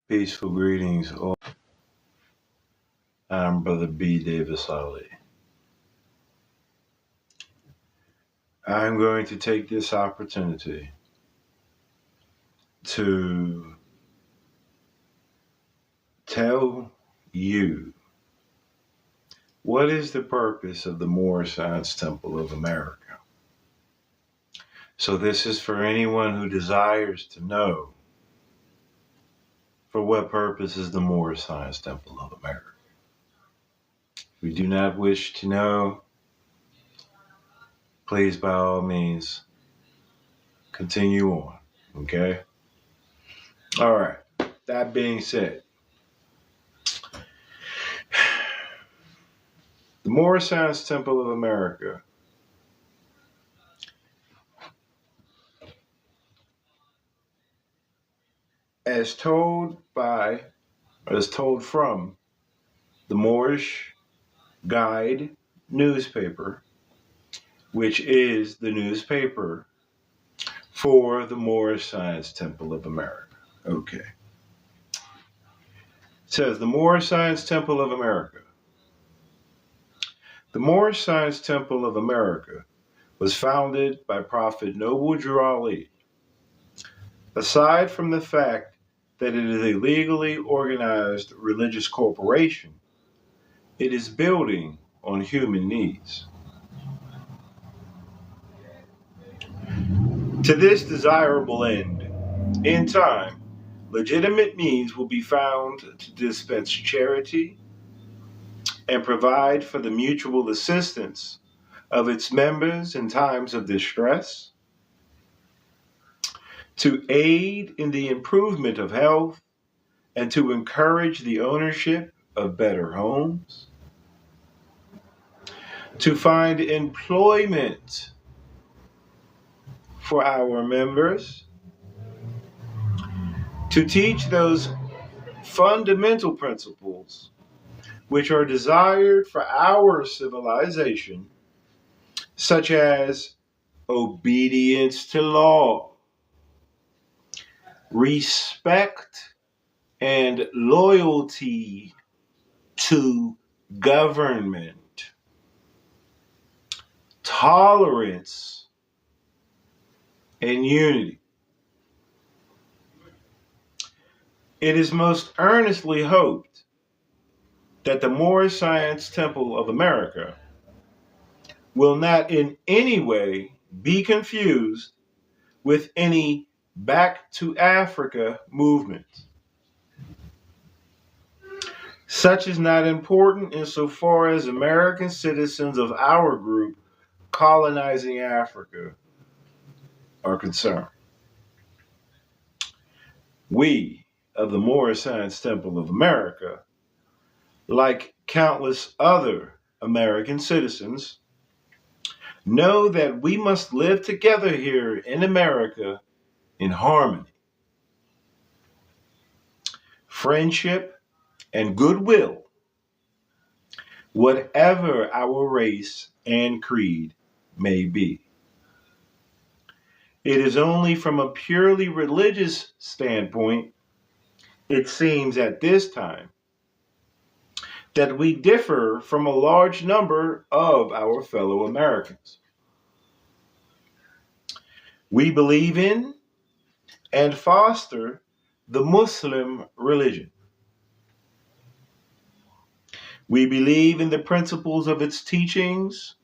Peaceful greetings. I'm Brother B. Davis Ali. I'm going to take this opportunity to tell you what is the purpose of the Moorish Science Temple of America. So, this is for anyone who desires to know for what purpose is the Moorish Science Temple of America. If you do not wish to know, please by all means continue on. Okay? All right. That being said, the Moorish Science Temple of America as told from the Moorish Guide newspaper, which is the newspaper for the Moorish Science Temple of America. Okay. It says the Moorish Science Temple of America. The Moorish Science Temple of America was founded by Prophet Noble Drew Ali. Aside from the fact that it is a legally organized religious corporation, it is building on human needs. To this desirable end, in time, legitimate means will be found to dispense charity and provide for the mutual assistance of its members in times of distress, to aid in the improvement of health, and to encourage the ownership of better homes, to find employment for our members, to teach those fundamental principles which are desired for our civilization, such as obedience to law, respect and loyalty to government, tolerance and unity. It is most earnestly hoped that the Moorish Science Temple of America will not in any way be confused with any Back to Africa movement. Such is not important insofar as American citizens of our group colonizing Africa are concerned. We of the Moorish Science Temple of America, like countless other American citizens, know that we must live together here in America in harmony, friendship, and goodwill, whatever our race and creed may be. It is only from a purely religious standpoint, it seems at this time, that we differ from a large number of our fellow Americans. We believe in and foster the Muslim religion. We believe in the principles of its teachings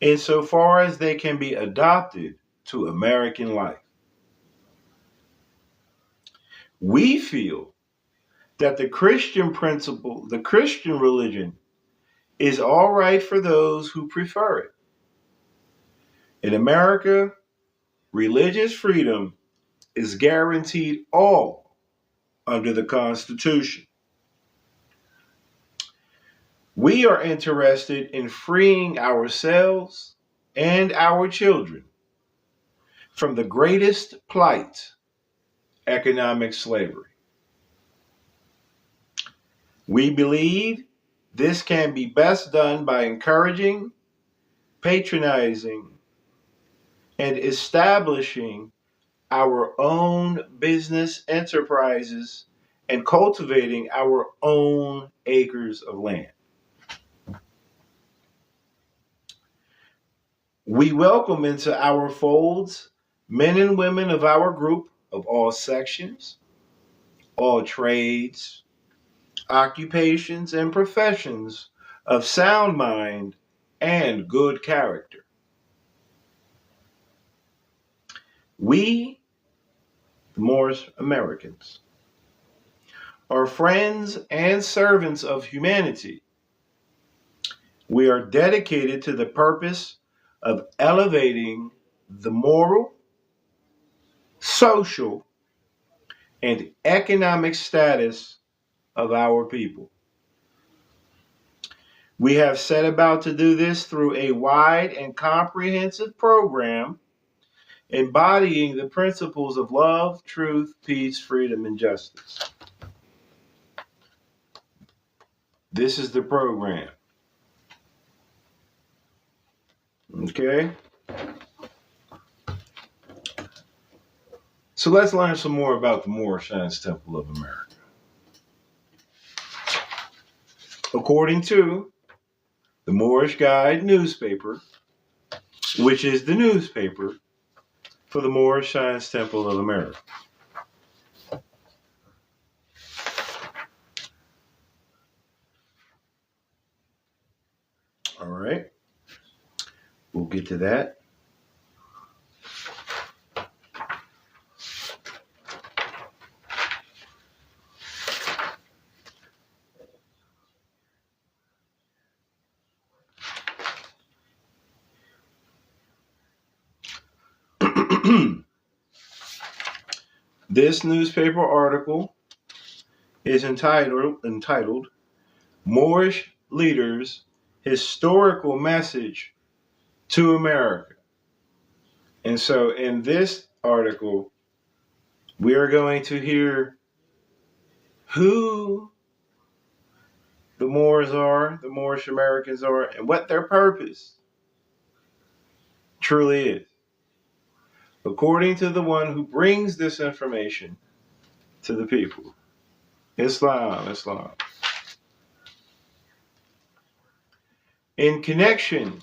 insofar as they can be adopted to American life. We feel that the Christian religion is all right for those who prefer it. In America, religious freedom is guaranteed all under the Constitution. We are interested in freeing ourselves and our children from the greatest plight, economic slavery. We believe this can be best done by encouraging, patronizing, and establishing our own business enterprises and cultivating our own acres of land. We welcome into our folds men and women of our group of all sections, all trades, occupations, and professions of sound mind and good character. We, the Moorish Americans, are friends and servants of humanity. We are dedicated to the purpose of elevating the moral, social, and economic status of our people. We have set about to do this through a wide and comprehensive program embodying the principles of love, truth, peace, freedom, and justice. This is the program. Okay? So let's learn some more about the Moorish Science Temple of America. According to the Moorish Guide newspaper, which is the newspaper for the Moorish Science Temple of America. All right. We'll get to that. This newspaper article is entitled Moorish Leaders' Historical Message to America. And so in this article, we are going to hear who the Moors are, the Moorish Americans are, and what their purpose truly is, according to the one who brings this information to the people. Islam. In connection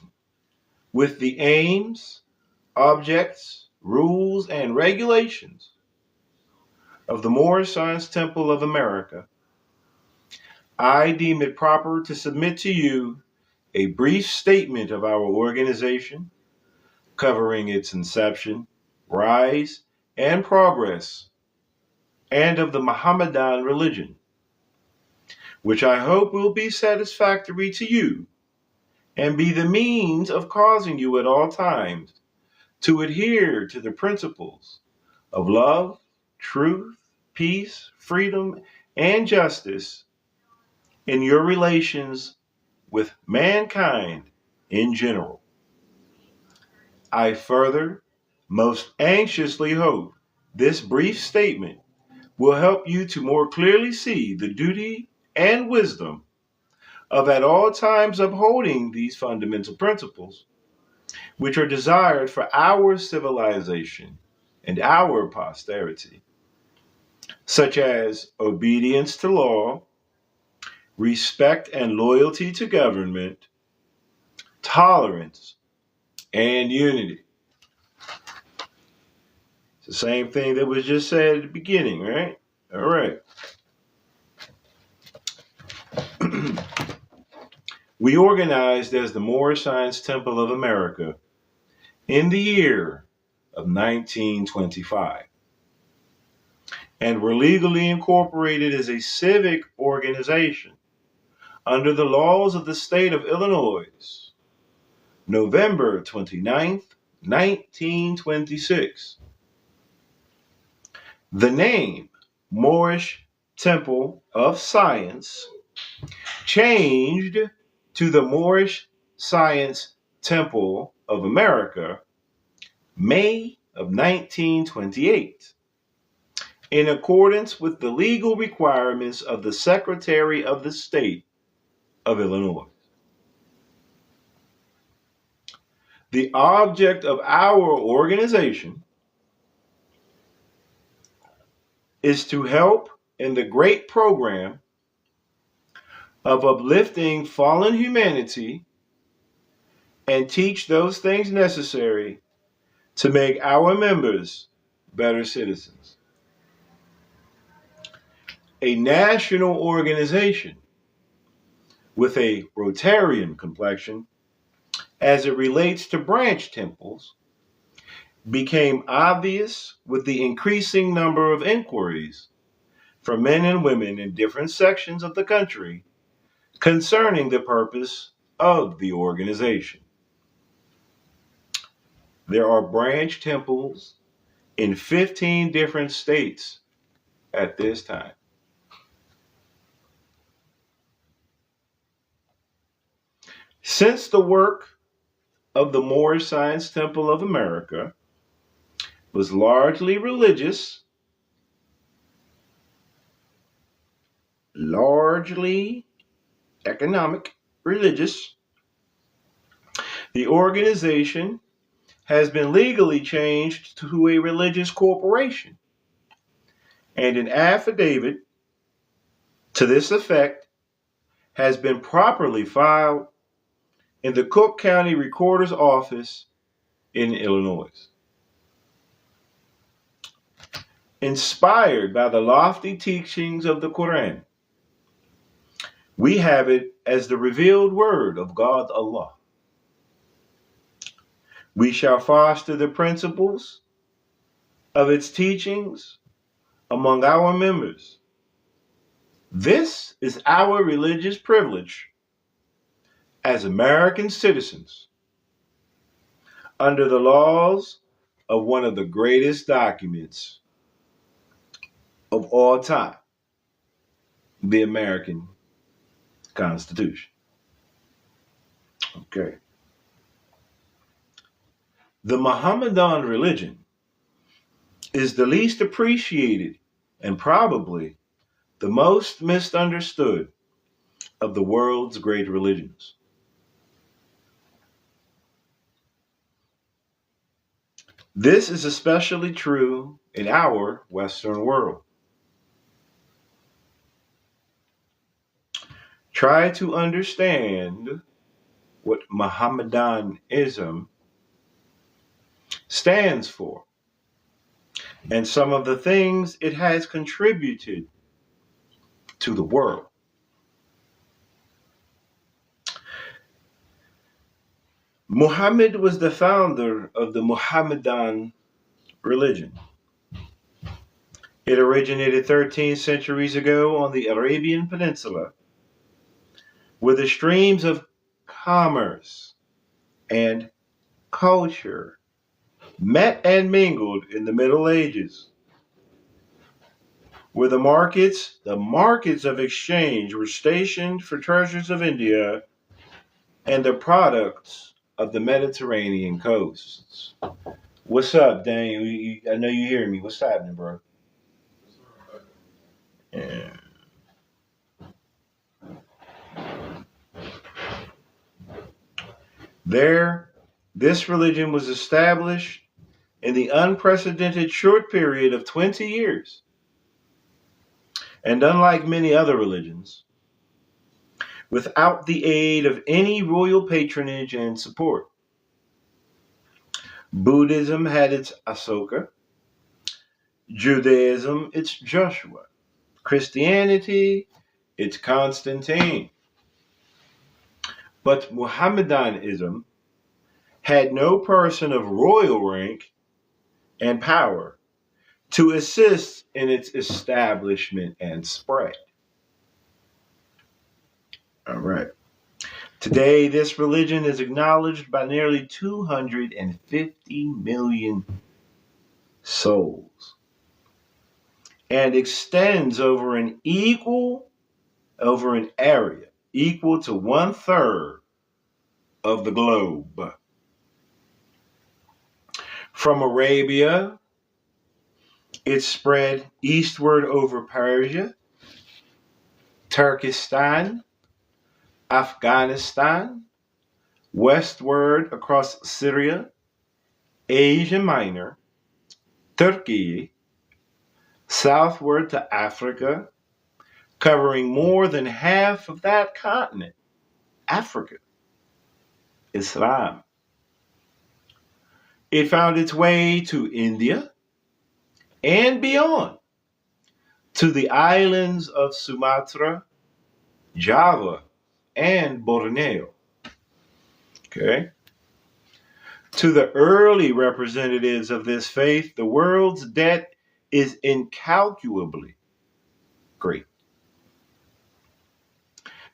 with the aims, objects, rules, and regulations of the Moorish Science Temple of America, I deem it proper to submit to you a brief statement of our organization covering its inception, rise, and progress, and of the Mohammedan religion, which I hope will be satisfactory to you and be the means of causing you at all times to adhere to the principles of love, truth, peace, freedom, and justice in your relations with mankind in general. I further most anxiously hope this brief statement will help you to more clearly see the duty and wisdom of at all times upholding these fundamental principles, which are desired for our civilization and our posterity, such as obedience to law, respect and loyalty to government, tolerance, and unity. It's the same thing that was just said at the beginning, right? All right. We organized as the Moorish Science Temple of America in the year of 1925 and were legally incorporated as a civic organization under the laws of the state of Illinois, November 29th, 1926. The name Moorish Temple of Science changed to the Moorish Science Temple of America, May of 1928, in accordance with the legal requirements of the Secretary of the State of Illinois. The object of our organization is to help in the great program of uplifting fallen humanity and teach those things necessary to make our members better citizens. A national organization with a Rotarian complexion as it relates to branch temples became obvious with the increasing number of inquiries from men and women in different sections of the country concerning the purpose of the organization. There are branch temples in 15 different states at this time. Since the work of the Moorish Science Temple of America was largely religious, largely economic, religious, the organization has been legally changed to a religious corporation, and an affidavit to this effect has been properly filed in the Cook County Recorder's Office in Illinois. Inspired by the lofty teachings of the Quran, we have it as the revealed word of God Allah. We shall foster the principles of its teachings among our members. This is our religious privilege as American citizens under the laws of one of the greatest documents of all time, the American Constitution. Okay. The Mohammedan religion is the least appreciated and probably the most misunderstood of the world's great religions. This is especially true in our Western world. Try to understand what Mohammedanism stands for and some of the things it has contributed to the world. Muhammad was the founder of the Mohammedan religion. It originated 13 centuries ago on the Arabian Peninsula, where the streams of commerce and culture met and mingled in the Middle Ages, where the markets of exchange were stationed for treasures of India and the products of the Mediterranean coasts. What's up, Dane? I know you hear me. What's happening, bro? Yeah. This religion was established in the unprecedented short period of 20 years. And unlike many other religions, without the aid of any royal patronage and support. Buddhism had its Ashoka, Judaism its Joshua, Christianity its Constantine. But Mohammedanism had no person of royal rank and power to assist in its establishment and spread. All right. Today, this religion is acknowledged by nearly 250 million souls and extends over an area equal to 1/3 of the globe. From Arabia, it spread eastward over Persia, Turkestan, Afghanistan, westward across Syria, Asia Minor, Turkey, southward to Africa, covering more than half of that continent. Africa, Islam. It found its way to India and beyond, to the islands of Sumatra, Java, and Borneo. Okay? To the early representatives of this faith, the world's debt is incalculably great.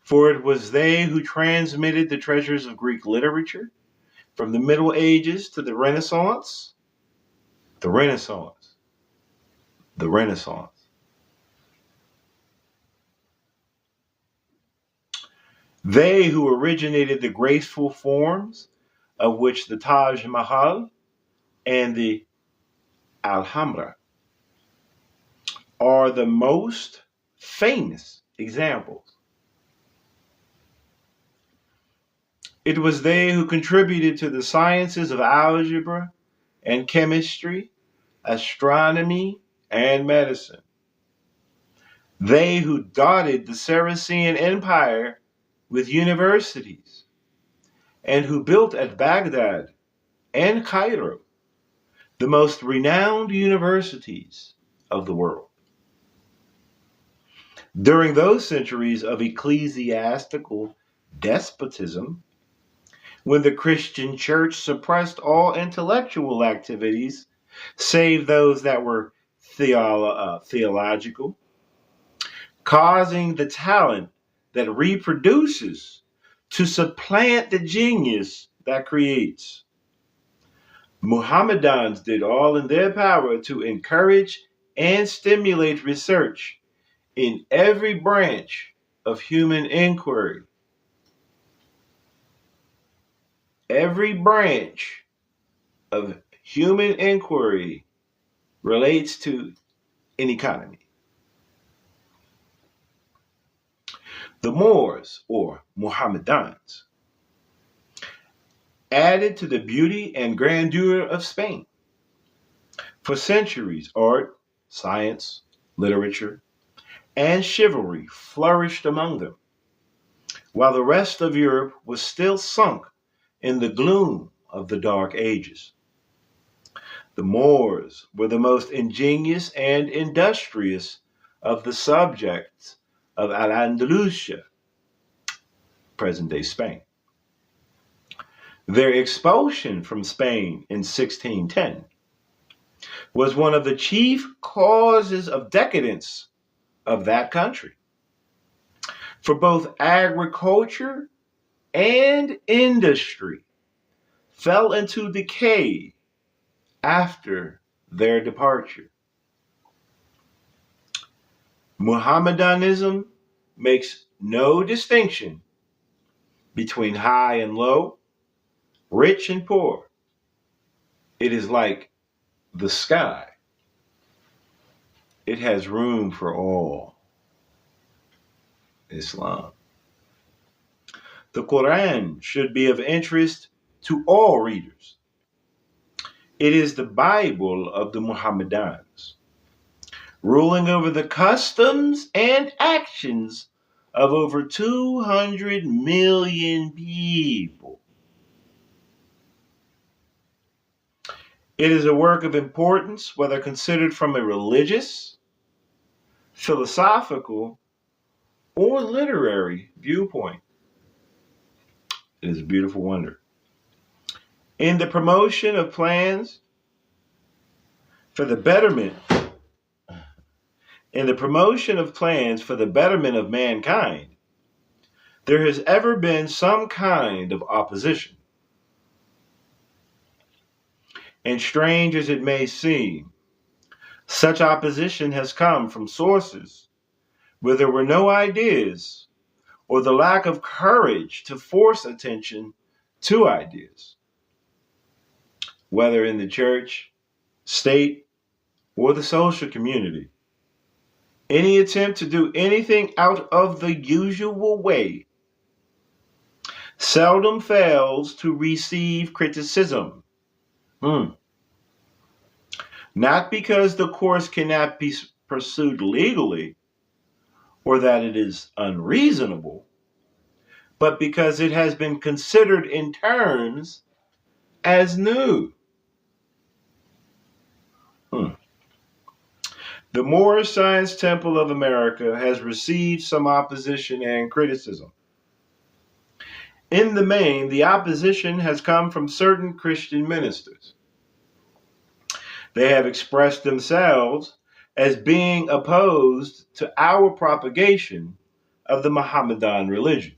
For it was they who transmitted the treasures of Greek literature from the Middle Ages to the Renaissance. The Renaissance. The Renaissance. They who originated the graceful forms of which the Taj Mahal and the Alhambra are the most famous examples. It was they who contributed to the sciences of algebra and chemistry, astronomy, and medicine. They who dotted the Saracen Empire with universities, and who built at Baghdad and Cairo the most renowned universities of the world. During those centuries of ecclesiastical despotism, when the Christian church suppressed all intellectual activities save those that were theological, causing the talent that reproduces to supplant the genius that creates. Muhammadans did all in their power to encourage and stimulate research in every branch of human inquiry. Every branch of human inquiry relates to an economy. The Moors, or Mohammedans, added to the beauty and grandeur of Spain. For centuries, art, science, literature, and chivalry flourished among them, while the rest of Europe was still sunk in the gloom of the Dark Ages. The Moors were the most ingenious and industrious of the subjects of Al-Andalusia, present-day Spain. Their expulsion from Spain in 1610 was one of the chief causes of decadence of that country. For both agriculture and industry fell into decay after their departure. Mohammedanism makes no distinction between high and low, rich and poor. It is like the sky. It has room for all. Islam. The Quran should be of interest to all readers. It is the Bible of the Muhammadans, ruling over the customs and actions of over 200 million people. It is a work of importance, whether considered from a religious, philosophical, or literary viewpoint. It is a beautiful wonder. In the promotion of plans for the betterment of mankind, there has ever been some kind of opposition. And strange as it may seem, such opposition has come from sources where there were no ideas or the lack of courage to force attention to ideas, whether in the church, state, or the social community. Any attempt to do anything out of the usual way seldom fails to receive criticism. Not because the course cannot be pursued legally or that it is unreasonable, but because it has been considered in terms as new. The Moorish Science Temple of America has received some opposition and criticism. In the main, the opposition has come from certain Christian ministers. They have expressed themselves as being opposed to our propagation of the Mohammedan religion,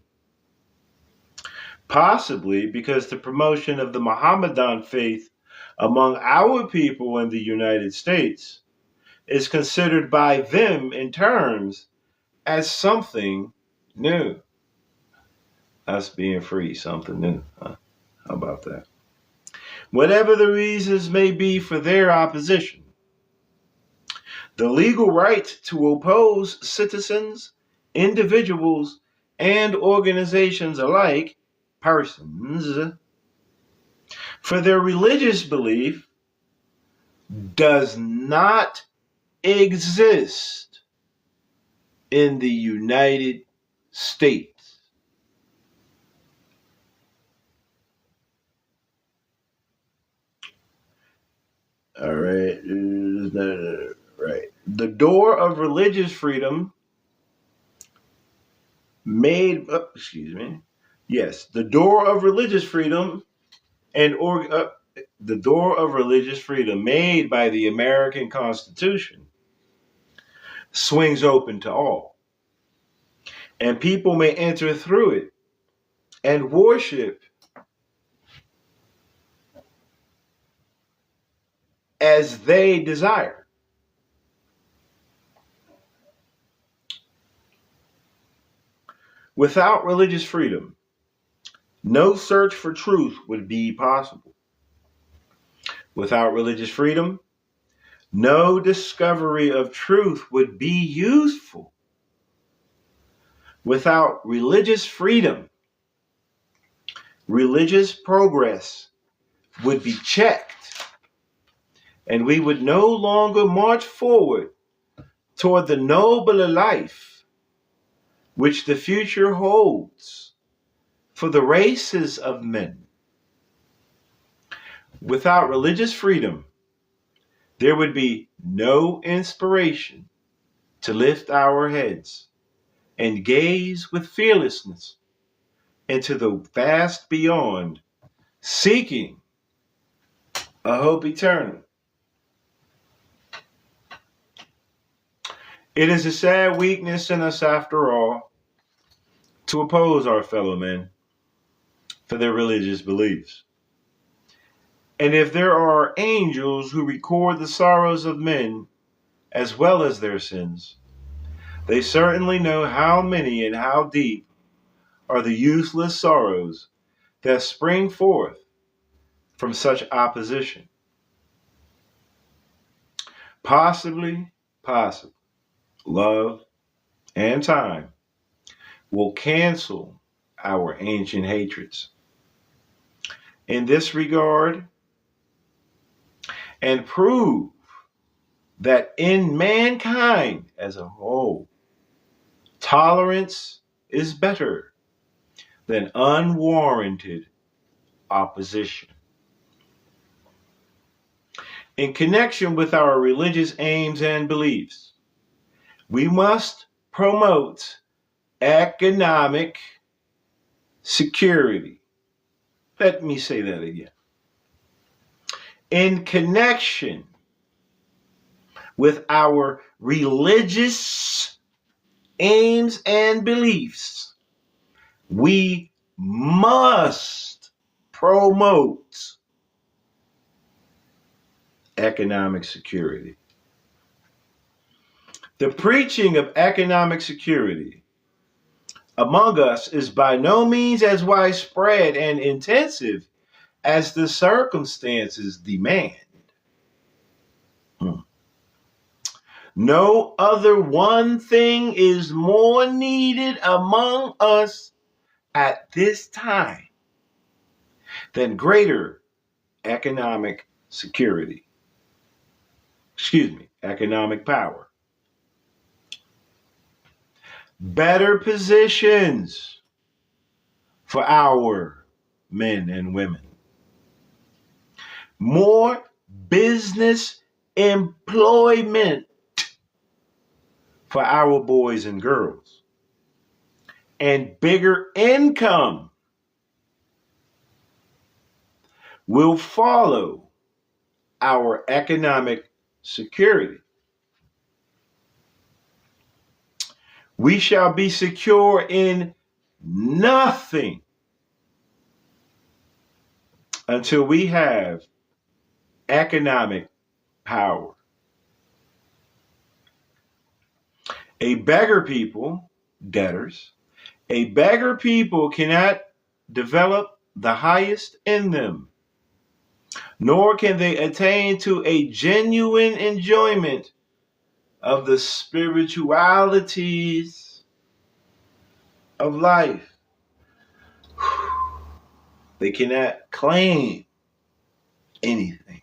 possibly because the promotion of the Mohammedan faith among our people in the United States is considered by them in terms as something new. Us being free, something new. Huh? How about that? Whatever the reasons may be for their opposition, the legal right to oppose citizens, individuals, and organizations alike, persons, for their religious belief does not exist in the United States. All right. Right. The door of religious freedom made, excuse me. Yes, the door of religious freedom and the door of religious freedom made by the American Constitution swings open to all, and people may enter through it and worship as they desire. Without religious freedom, no search for truth would be possible. Without religious freedom, no discovery of truth would be useful. Without religious freedom, religious progress would be checked, and we would no longer march forward toward the nobler life which the future holds for the races of men. Without religious freedom, there would be no inspiration to lift our heads and gaze with fearlessness into the vast beyond, seeking a hope eternal. It is a sad weakness in us, after all, to oppose our fellow men for their religious beliefs. And if there are angels who record the sorrows of men as well as their sins, they certainly know how many and how deep are the useless sorrows that spring forth from such opposition. Possibly, love and time will cancel our ancient hatreds. In this regard, and prove that in mankind as a whole, tolerance is better than unwarranted opposition. In connection with our religious aims and beliefs, we must promote economic security. Let me say that again. In connection with our religious aims and beliefs, we must promote economic security. The preaching of economic security among us is by no means as widespread and intensive as the circumstances demand. No other one thing is more needed among us at this time than greater economic security. Economic power. better positions for our men and women, more business employment for our boys and girls, and bigger income will follow our economic security. We shall be secure in nothing until we have economic power. A beggar people, debtors, a beggar people cannot develop the highest in them, nor can they attain to a genuine enjoyment of the spiritualities of life. They cannot claim anything.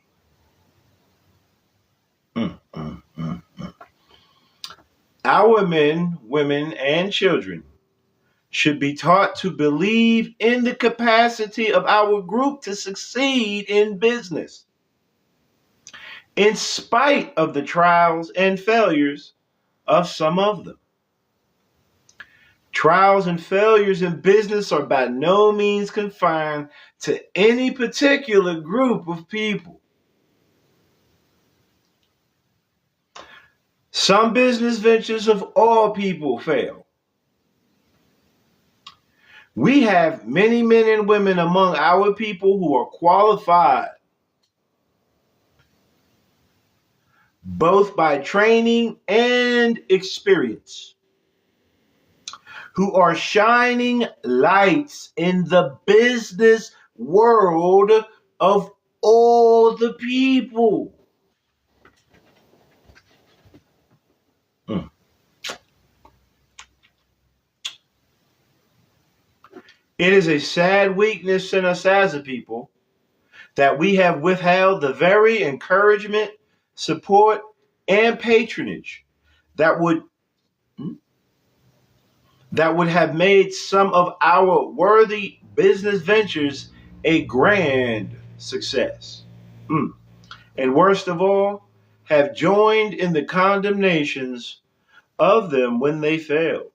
Our men, women, and children should be taught to believe in the capacity of our group to succeed in business, in spite of the trials and failures of some of them. Trials and failures in business are by no means confined to any particular group of people. Some business ventures of all people fail. We have many men and women among our people who are qualified, both by training and experience, who are shining lights in the business world of all the people. It is a sad weakness in us as a people that we have withheld the very encouragement, support, and patronage that would have made some of our worthy business ventures a grand success. And worst of all, have joined in the condemnations of them when they fail.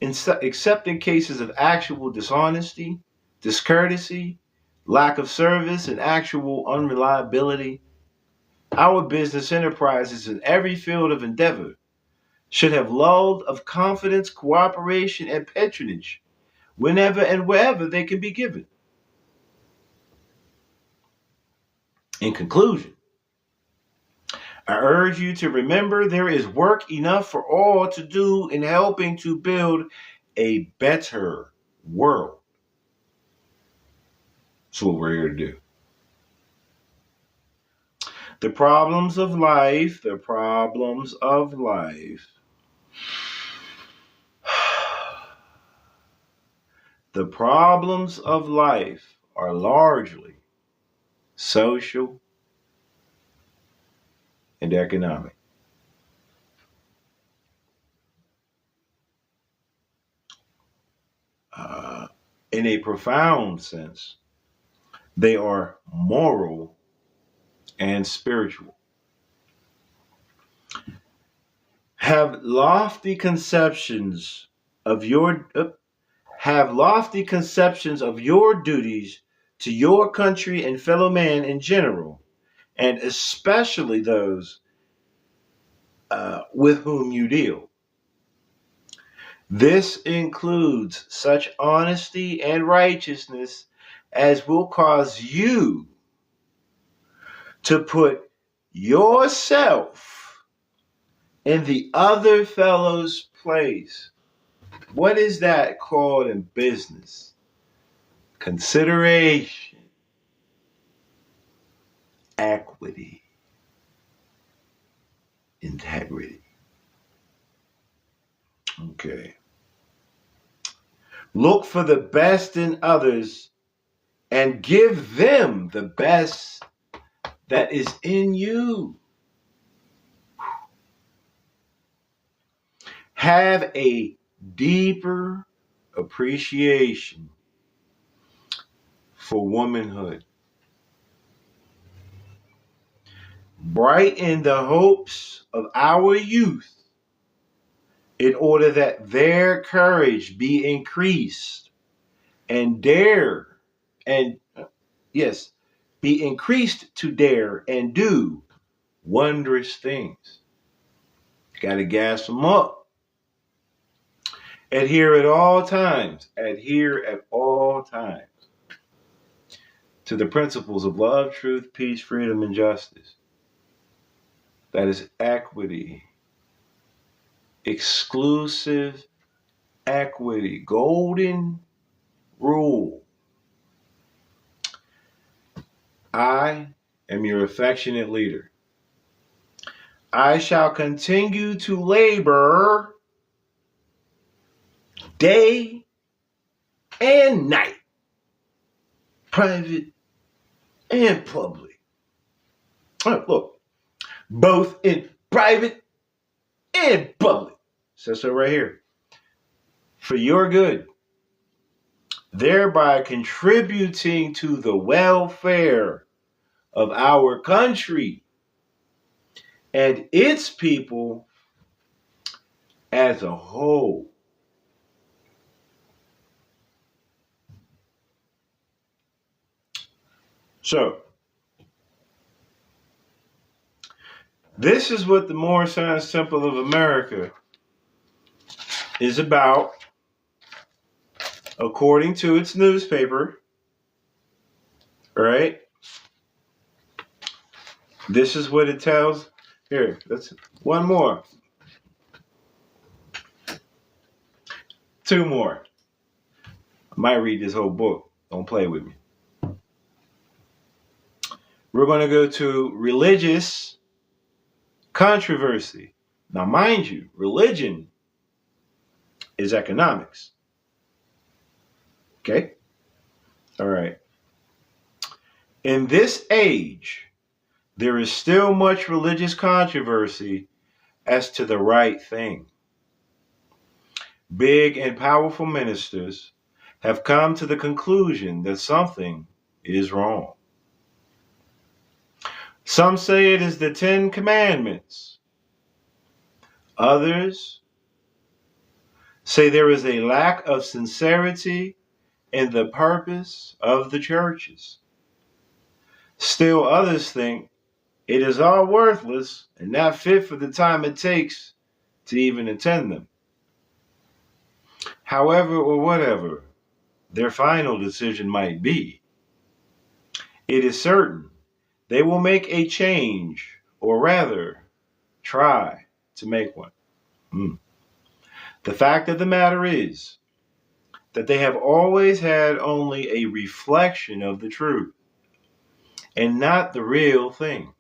Except in cases of actual dishonesty, discourtesy, lack of service, and actual unreliability, our business enterprises in every field of endeavor should have lulled of confidence, cooperation, and patronage whenever and wherever they can be given. In conclusion, I urge you to remember there is work enough for all to do in helping to build a better world. That's what we're here to do. The problems of life, the problems of life. The problems of life are largely social and economic. In a profound sense, they are moral and spiritual. Have lofty conceptions of your duties to your country and fellow man in general, and especially those with whom you deal. This includes such honesty and righteousness as will cause you to put yourself in the other fellow's place. What is that called in business? Consideration, equity, integrity. Okay. Look for the best in others and give them the best that is in you. have a deeper appreciation for womanhood. Brighten the hopes of our youth in order that their courage be increased and dare and yes, be increased to dare and do wondrous things. Got to gas them up. Adhere at all times. Adhere at all times to the principles of love, truth, peace, freedom, and justice. That is equity. Exclusive equity. Golden rule. I am your affectionate leader. I shall continue to labor day and night, private and public. Look, both in private and public. Says so right here. For your good, thereby contributing to the welfare of our country and its people as a whole. So, this is what the Moorish Science Temple of America is about, according to its newspaper, right? This is what it tells. Here, that's one more. Two more. I might read this whole book. Don't play with me. We're going to go to religious controversy. Now, mind you, religion is economics. Okay? All right. In this age, there is still much religious controversy as to the right thing. Big and powerful ministers have come to the conclusion that something is wrong. Some say it is the 10 Commandments. Others say there is a lack of sincerity in the purpose of the churches. Still others think it is all worthless and not fit for the time it takes to even attend them. However or whatever their final decision might be, it is certain they will make a change, or rather, try to make one. The fact of the matter is that they have always had only a reflection of the truth and not the real thing.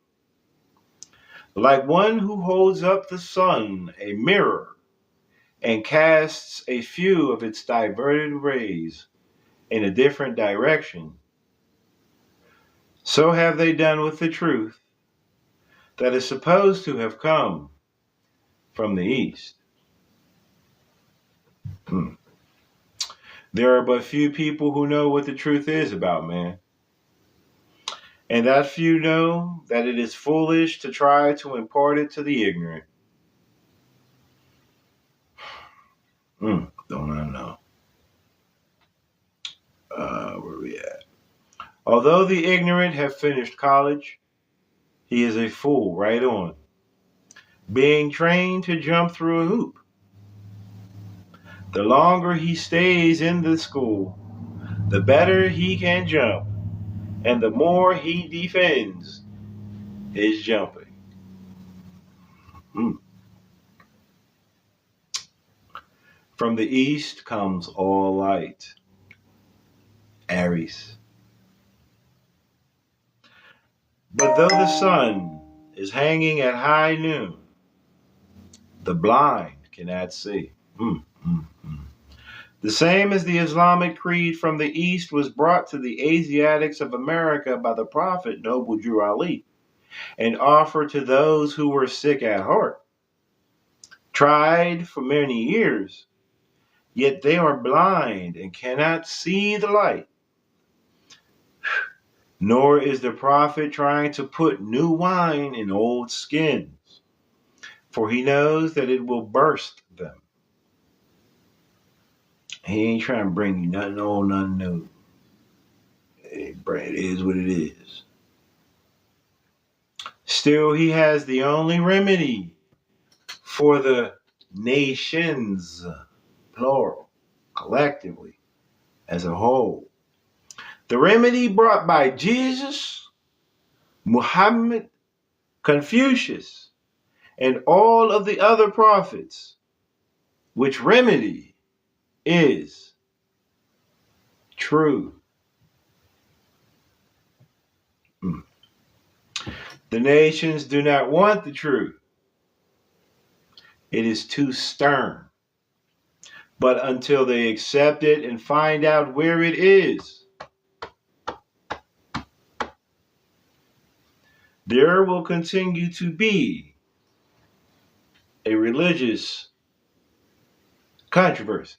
Like one who holds up the sun, a mirror, and casts a few of its diverted rays in a different direction, so have they done with the truth that is supposed to have come from the East. There are but few people who know what the truth is about man. And that few know that it is foolish to try to impart it to the ignorant. Don't I know? Where we at? Although the ignorant have finished college, he is a fool right on, being trained to jump through a hoop. The longer he stays in the school, the better he can jump, and the more he defends his jumping. From the east comes all light. Aries. But though the sun is hanging at high noon, the blind cannot see. The same as the Islamic creed from the East was brought to the Asiatics of America by the Prophet Noble Drew Ali and offered to those who were sick at heart. tried for many years, yet they are blind and cannot see the light. Nor is the prophet trying to put new wine in old skins, for he knows that it will burst them. He ain't trying to bring you nothing old, nothing new. It is what it is. Still, he has the only remedy for the nations, plural, collectively, as a whole. The remedy brought by Jesus, Muhammad, Confucius, and all of the other prophets, which remedy is true. The nations do not want the truth. It is too stern. But until they accept it and find out where it is, there will continue to be a religious controversy.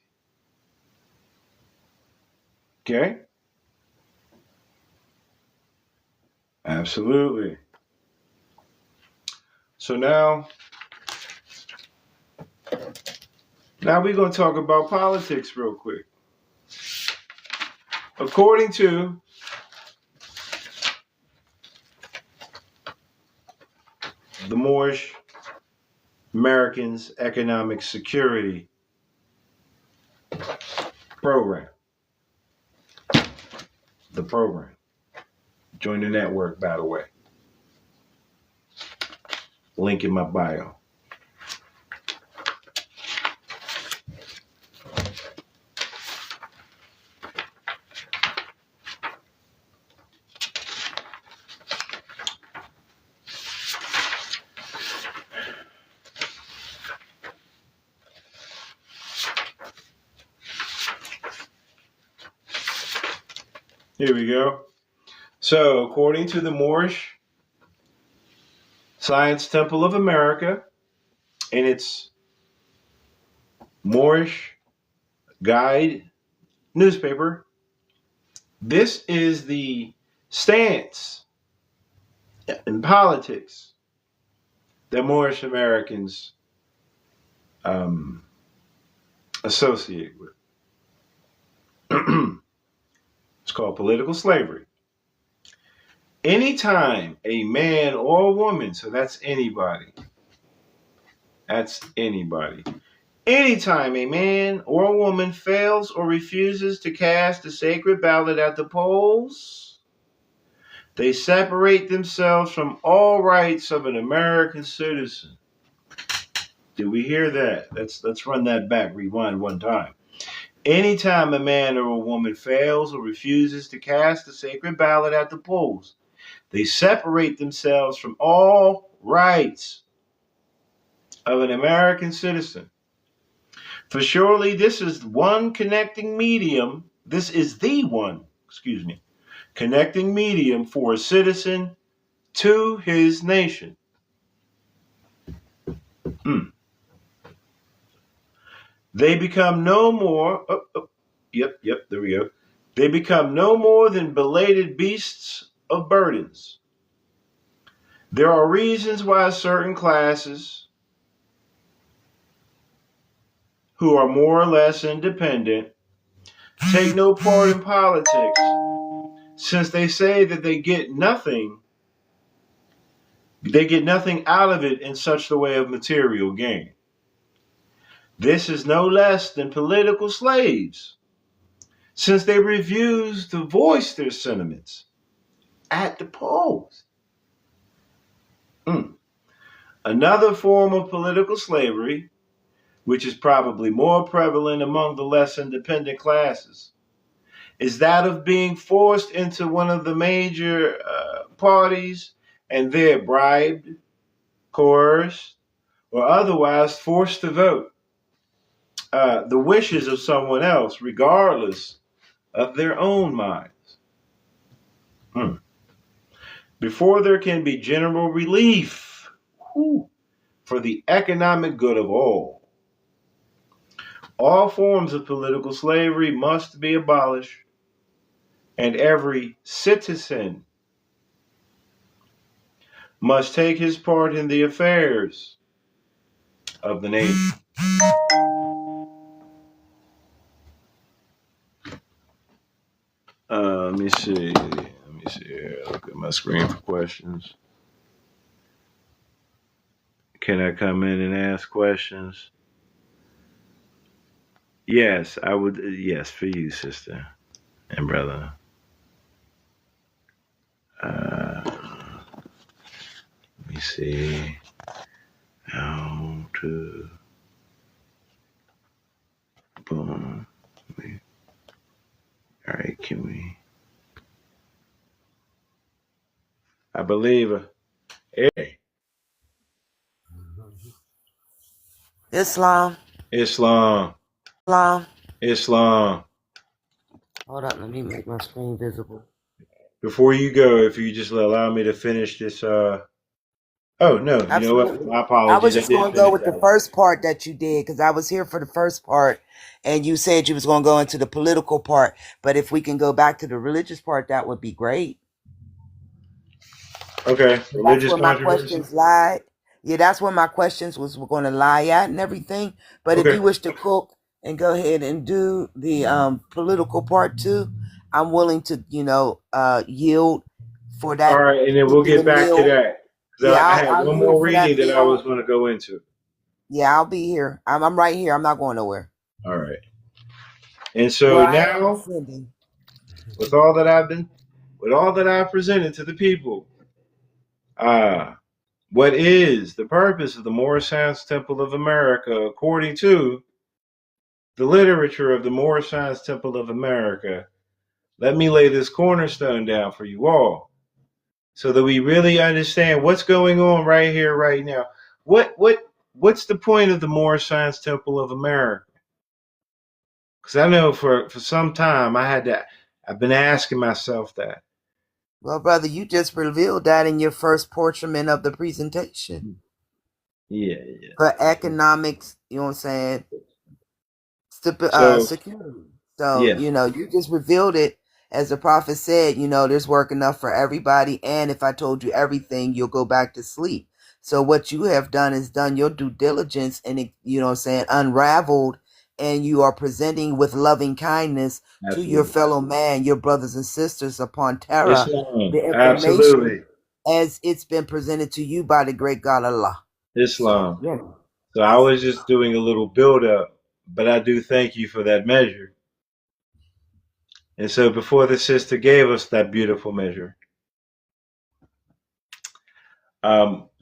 Okay? Absolutely. So now we're going to talk about politics real quick. According to the Moorish Americans Economic Security Program, the program, join the network, by the way. Link in my bio. Here we go. So, according to the Moorish Science Temple of America, in its Moorish Guide newspaper, this is the stance in politics that Moorish Americans associate with. It's called political slavery. Anytime a man or a woman, so that's anybody. Anytime a man or a woman fails or refuses to cast a sacred ballot at the polls, they separate themselves from all rights of an American citizen. Did we hear that? Let's run that back, rewind one time. Anytime a man or a woman fails or refuses to cast a sacred ballot at the polls, they separate themselves from all rights of an American citizen. For surely this is one connecting medium. This is the one, connecting medium for a citizen to his nation. They become no more, there we go. They become no more than belated beasts of burdens. There are reasons why certain classes who are more or less independent take no part in politics, since they say that they get nothing out of it in such the way of material gain. This is no less than political slaves, since they refuse to voice their sentiments at the polls. Another form of political slavery, which is probably more prevalent among the less independent classes, is that of being forced into one of the major parties and there bribed, coerced, or otherwise forced to vote the wishes of someone else, regardless of their own minds. Before there can be general relief for the economic good of all. All forms of political slavery must be abolished, and every citizen must take his part in the affairs of the nation. Let me see. Let me see here. Look at my screen for questions. Can I come in and ask questions? Yes, I would. Yes, for you, sister and brother. Uh, let me see how to. Boom. All right, can we? I believe. Hey, Islam. Islam. Islam. Islam. Hold up, let me make my screen visible. Before you go, if you just allow me to finish this. Oh no, you know what? Absolutely. My I was apologies. I just did going to go finish with the that. first part that you did because I was here for the first part and you said you was going to go into the political part. But if we can go back to the religious part, that would be great. Okay, That's religious where my controversy. questions lied. Yeah, that's where my questions was going to lie at and everything. But if Okay. you wish to cook and go ahead and do the political part too, I'm willing to, yield for All that right, and then we'll particular get back to meal. that because Yeah, I I'll, had I'll one yield more for that reading that I was meal. going to go into. Yeah, I'll be here. I'm right here. I'm not going nowhere. All right, and Well, so I am now ascending. with all that I've been, with all that I've presented to the people, uh, what is the purpose of the Moorish Science Temple of America according to the literature of the Moorish Science Temple of America? Let me lay this cornerstone down for you all, so that we really understand what's going on right here, right now. What's the point of the Moorish Science Temple of America? Because I know for some time I've been asking myself that. Well, brother, you just revealed that in your first portion of the presentation. Yeah, For yeah. economics, you know what I'm saying? So Security. So, yes, you just revealed it. As the prophet said, there's work enough for everybody. And if I told you everything, you'll go back to sleep. So what you have done is done your due diligence and, you know what I'm saying, unraveled. And you are presenting with loving kindness to your absolutely. fellow man, your brothers and sisters upon Terra, Islam, the information absolutely. as it's been presented to you by the great God Allah. So, Islam. yeah. So I was just doing a little build up, but I do thank you for that measure. And so before the sister gave us that beautiful measure,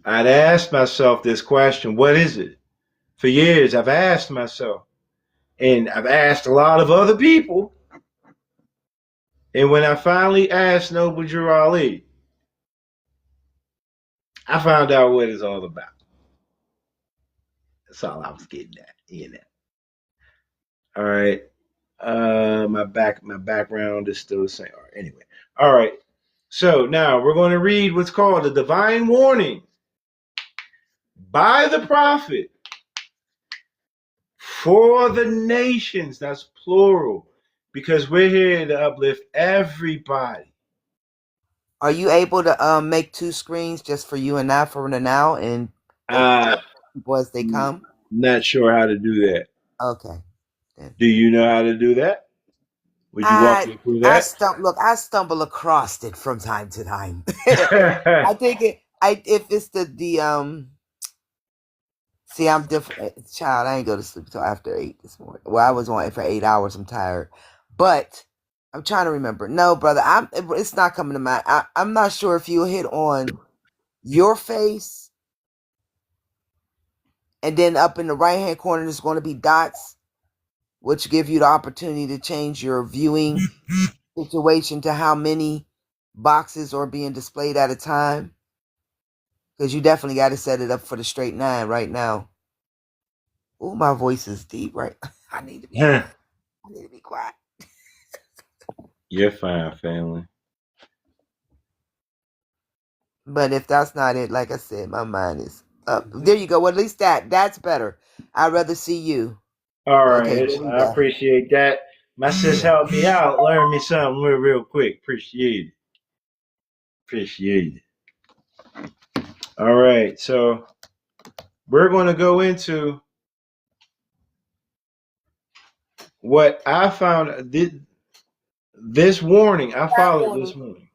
I'd asked myself this question: what is it? For years, I've asked myself, and I've asked a lot of other people. And when I finally asked Noble Drew Ali, I found out what it's all about. That's all I was getting at. All right. My background is still the same. All right, anyway. All right. So now we're going to read what's called a divine warning by the prophet for the nations. That's plural. Because we're here to uplift everybody. Are you able to make two screens just for you and I for the now and Uh people as they come? not sure how to do that. Okay. Then. Do you know how to do that? Would you walk I me through I that? stumble across it from time to time. I think if it's the see, I'm different. Child, I ain't go to sleep until after 8 this morning. Well, I was on it for 8 hours. I'm tired, but I'm trying to remember. No, brother, it's not coming to mind. I'm not sure if you hit on your face, and then up in the right hand corner there's going to be dots, which give you the opportunity to change your viewing situation to how many boxes are being displayed at a time. Because you definitely got to set it up for the straight 9 right now. Oh, my voice is deep, right? I need to be quiet. I need to be quiet. You're fine, family. But if that's not it, like I said, my mind is There you go. Well, at least that's better. I'd rather see you. All Okay, right, there you I go. appreciate that. My sis helped me out. Learn me something real quick. Appreciate it. Appreciate it. All right, so we're going to go into what I found this warning. I followed this warning.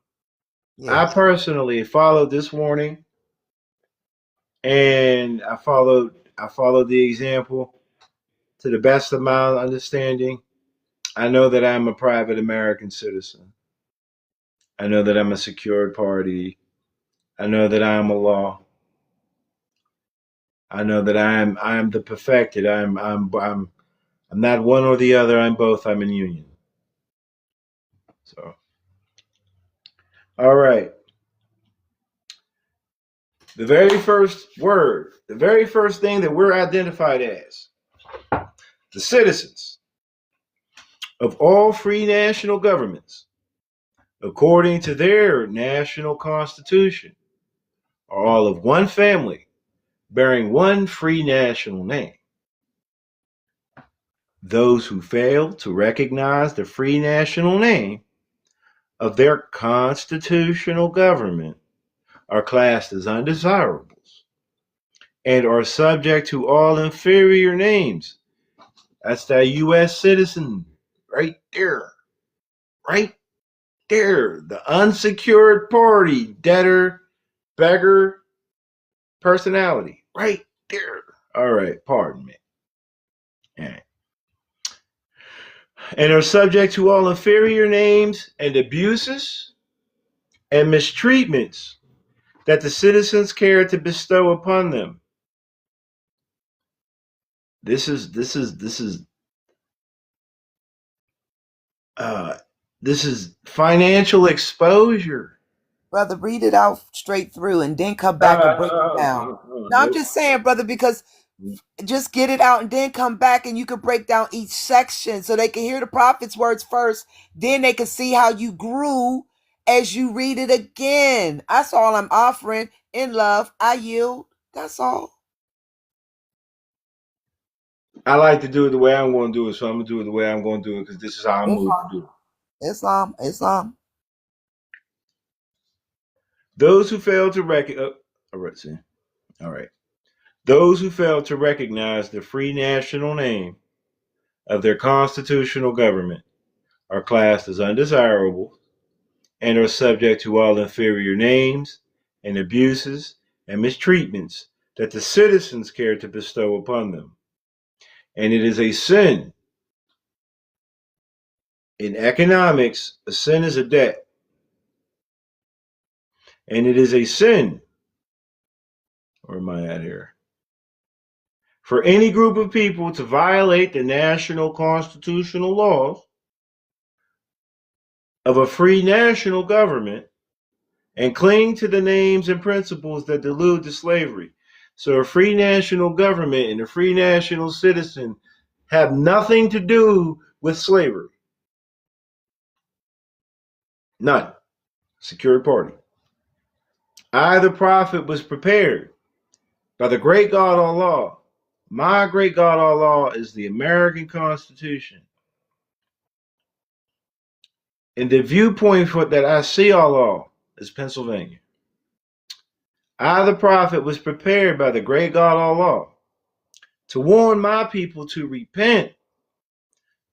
I Yes. personally followed this warning, and I followed the example to the best of my understanding. I know that I'm a private American citizen. I know that I'm a secured party. I know that I am a law. I know that I am the perfected. I'm not one or the other. I'm both. I'm in union. So, all right. The very first word, the very first thing that we're identified as the citizens of all free national governments, according to their national constitution, are all of one family, bearing one free national name. Those who fail to recognize the free national name of their constitutional government are classed as undesirables and are subject to all inferior names. That's that U.S. citizen right there. Right there. The unsecured party, debtor, beggar, personality. Right there. All right, pardon me. All right. And are subject to all inferior names and abuses and mistreatments that the citizens care to bestow upon them. This is uh this is financial exposure. Brother, read it out straight through and then come back and break it down. No, I'm Nope. just saying, brother, because just get it out and then come back and you can break down each section so they can hear the prophet's words first. Then they can see how you grew as you read it again. That's all I'm offering. In love, I yield. That's all. I like to do it the way I'm going to do it, so I'm going to do it the way I'm going to do it because this is how I'm moved to do it. Islam, Islam. Those who fail to recognize, all right. Those who fail to recognize the free national name of their constitutional government are classed as undesirable and are subject to all inferior names and abuses and mistreatments that the citizens care to bestow upon them. And it is a sin. In economics, a sin is a debt. And it is a sin, where am I at here? For any group of people to violate the national constitutional laws of a free national government and cling to the names and principles that delude to slavery. So a free national government and a free national citizen have nothing to do with slavery. None. Secured party. I, the prophet, was prepared by the great God Allah. My great God Allah is the American Constitution. And the viewpoint that I see Allah is Pennsylvania. I, the prophet, was prepared by the great God Allah to warn my people to repent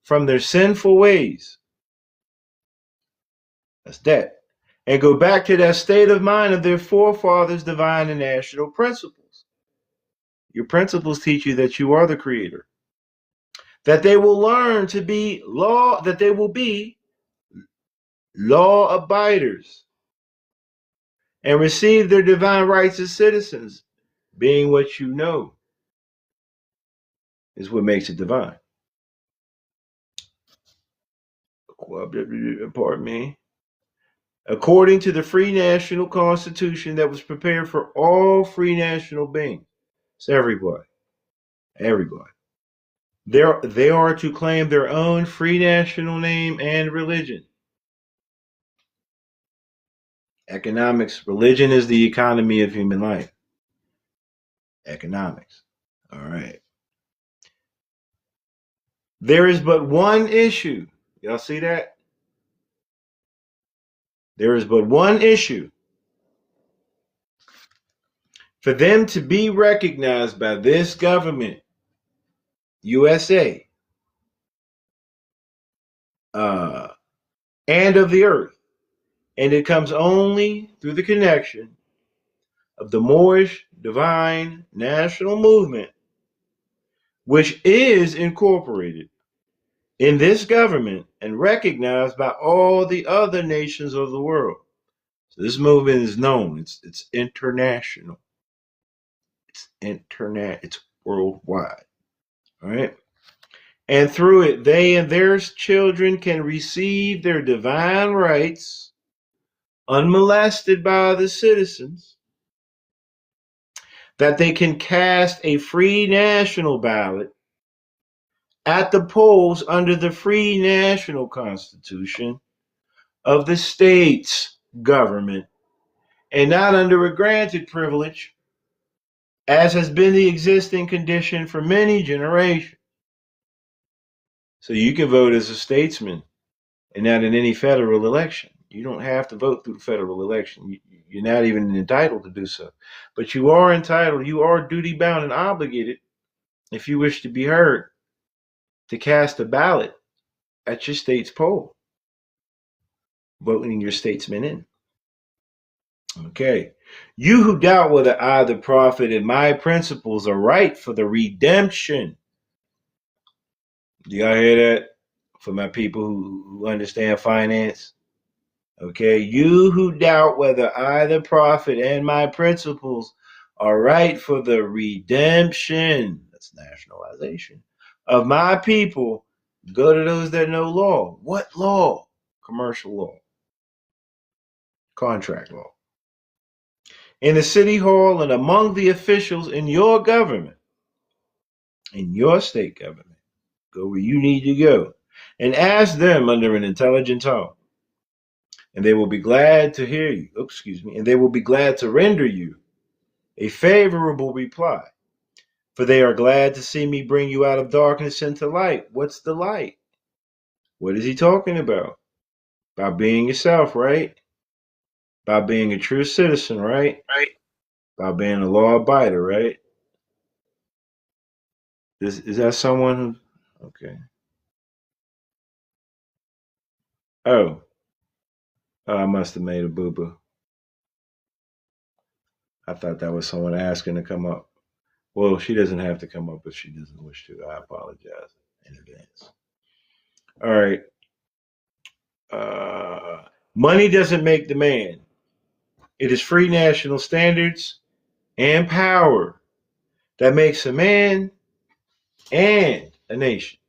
from their sinful ways. That's that. And go back to that state of mind of their forefathers' divine and national principles. Your principles teach you that you are the creator. That they will learn to be that they will be law abiders and receive their divine rights as citizens, being what you know is what makes it divine. Pardon me. According to the free national constitution that was prepared for all free national beings. It's everybody. Everybody. They are to claim their own free national name and religion. Economics, religion is the economy of human life. Economics. All right. There is but one issue. Y'all see that? There is but one issue. For them to be recognized by this government, USA, and of the earth. And it comes only through the connection of the Moorish divine national movement, which is incorporated in this government and recognized by all the other nations of the world. So this movement is known. It's international. It's worldwide. All right. And through it, they and their children can receive their divine rights unmolested by the citizens, that they can cast a free national ballot at the polls under the free national constitution of the state's government, and not under a granted privilege, as has been the existing condition for many generations. So you can vote as a statesman and not in any federal election. You don't have to vote through the federal election. You're not even entitled to do so. But you are entitled, you are duty bound and obligated, if you wish to be heard, to cast a ballot at your state's poll, voting your statesman in. Okay. You who doubt whether I, the prophet, and my principles are right for the redemption. Do y'all hear that? For my people who understand finance. Okay. You who doubt whether I, the prophet, and my principles are right for the redemption. That's nationalization of my people. Go to those that know law. What law? Commercial law. Contract law. In the city hall and among the officials in your government, in your state government. Go where you need to go and ask them under an intelligent tone. And they will be glad to hear you. Oh, excuse me. And they will be glad to render you a favorable reply. For they are glad to see me bring you out of darkness into light. What's the light? What is he talking about? By being yourself, right? By being a true citizen, right? Right. By being a law abider, right? Is that someone who, okay. Oh, I must have made a boo boo. I thought that was someone asking to come up. Well, she doesn't have to come up if she doesn't wish to. I apologize in advance. All right. Uh, Money doesn't make the man. It is free national standards and power that makes a man and a nation.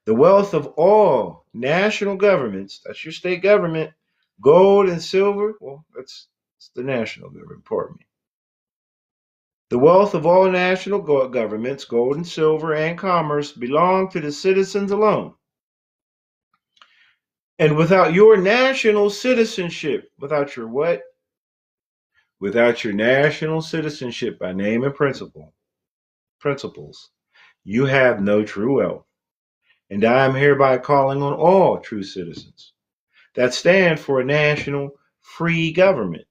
The wealth of all national governments, that's your state government, gold and silver, well, that's the national government, pardon me. The wealth of all national governments, gold and silver and commerce, belong to the citizens alone. And without your national citizenship, without your what? Without your national citizenship by name and principles, you have no true wealth. And I am hereby calling on all true citizens that stand for a national free government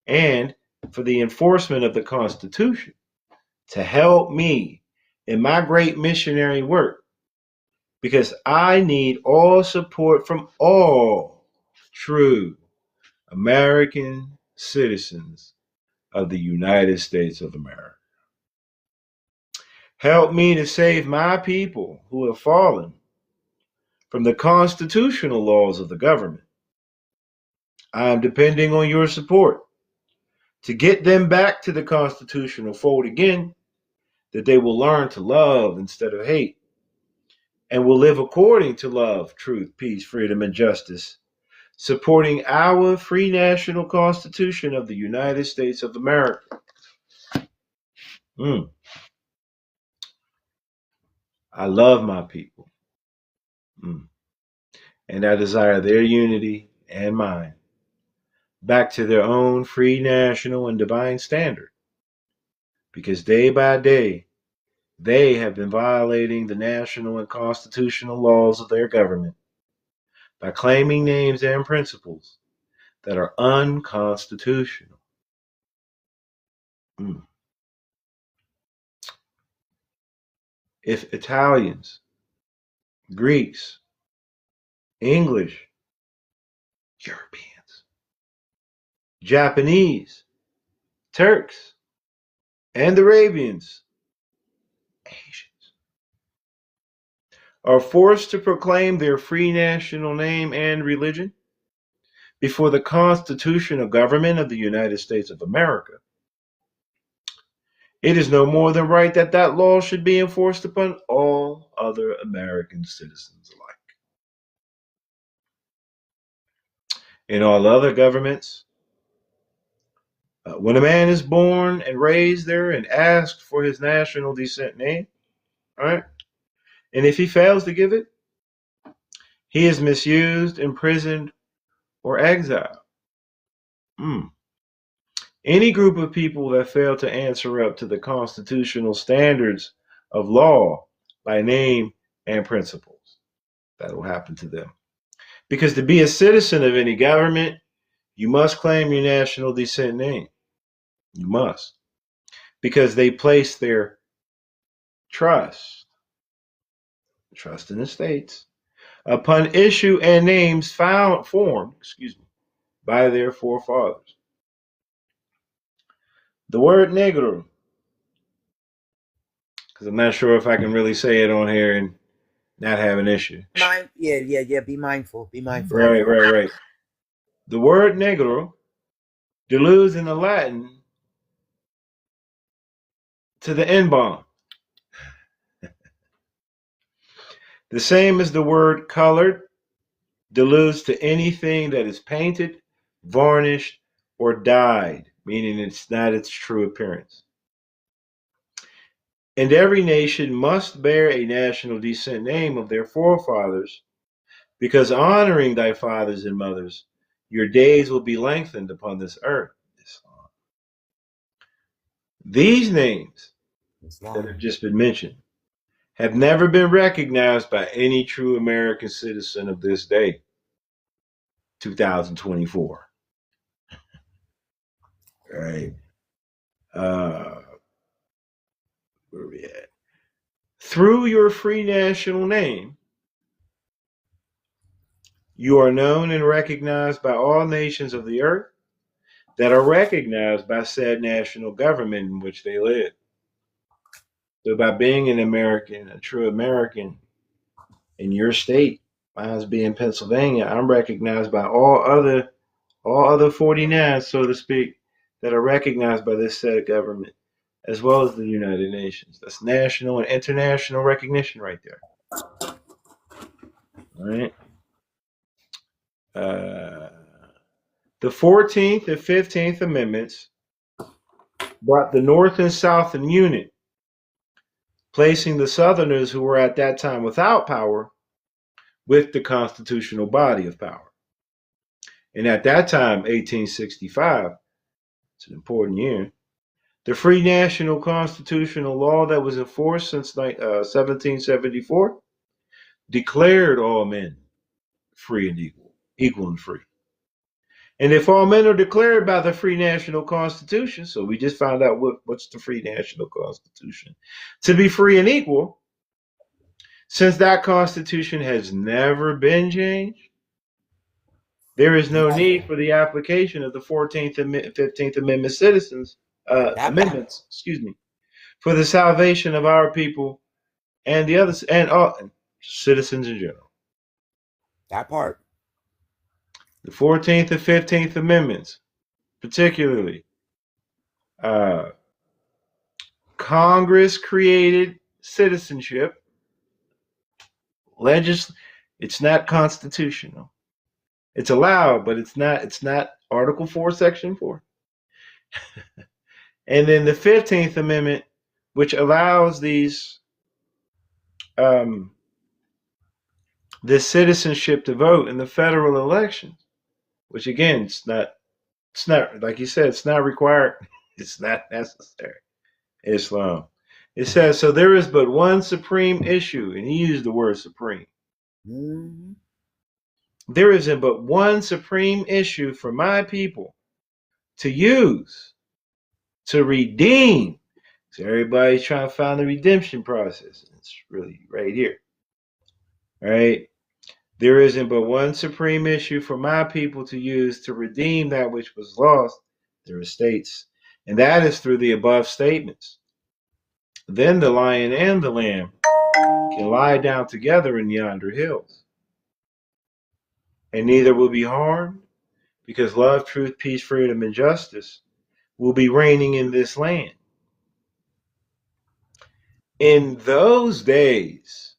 and for the enforcement of the Constitution to help me in my great missionary work, because I need all support from all true American citizens of the United States of America. Help me to save my people who have fallen from the constitutional laws of the government. I am depending on your support to get them back to the constitutional fold again, that they will learn to love instead of hate, and will live according to love, truth, peace, freedom, and justice, supporting our free national constitution of the United States of America. I love my people. And I desire their unity and mine. back to their own free national and divine standard. Because day by day, they have been violating the national and constitutional laws of their government by claiming names and principles that are unconstitutional. Mm. If Italians, Greeks, English, Europeans, Japanese, Turks, and Arabians, Asians, are forced to proclaim their free national name and religion before the constitutional government of the United States of America, it is no more than right that that law should be enforced upon all other American citizens alike. In all other governments, when a man is born and raised there and asked for his national descent name, all right, and if he fails to give it, he is misused, imprisoned, or exiled. Mm. Any group of people that fail to answer up to the constitutional standards of law by name and principles, that will happen to them. Because to be a citizen of any government, you must claim your national descent name. You must. Because they place their trust in the states, upon issue and names formed, by their forefathers. The word negro, because I'm not sure if I can really say it on here and not have an issue. Yeah. Be mindful. Right. The word negro deludes in the Latin to the N bomb. The same as the word colored deludes to anything that is painted, varnished, or dyed, meaning it's not its true appearance. And every nation must bear a national descent name of their forefathers, because honoring thy fathers and mothers, your days will be lengthened upon this earth. These names that have just been mentioned have never been recognized by any true American citizen of this day, 2024. Right. Where are we at? Through your free national name, you are known and recognized by all nations of the earth that are recognized by said national government in which they live. So by being an American, a true American in your state, mine's being Pennsylvania, I'm recognized by all other 49, so to speak, that are recognized by this said government, as well as the United Nations. That's national and international recognition right there. All right. The 14th and 15th Amendments brought the North and South in unit, placing the Southerners who were at that time without power with the constitutional body of power. And at that time, 1865, it's an important year, the free national constitutional law that was in force since 1774 declared all men free and equal and free. And if all men are declared by the free national constitution, so we just found out what's the free national constitution, to be free and equal, since that constitution has never been changed, there is no need for the application of the 14th and 15th Amendment amendments, for the salvation of our people and the others and all citizens in general. That part. The 14th and 15th Amendments, particularly, Congress created citizenship. It's not constitutional. It's allowed, but it's not Article 4, Section 4. And then the 15th Amendment, which allows this citizenship to vote in the federal elections, which again, it's not It's not, like you said, it's not required. It's not necessary. Islam. It says, so there is but one supreme issue, and he used the word supreme. Mm-hmm. There isn't but one supreme issue for my people to use to redeem. So everybody's trying to find the redemption process. It's really right here. All right. There isn't but one supreme issue for my people to use to redeem that which was lost, their estates, and that is through the above statements. Then the lion and the lamb can lie down together in yonder hills, and neither will be harmed, because love, truth, peace, freedom, and justice will be reigning in this land. In those days,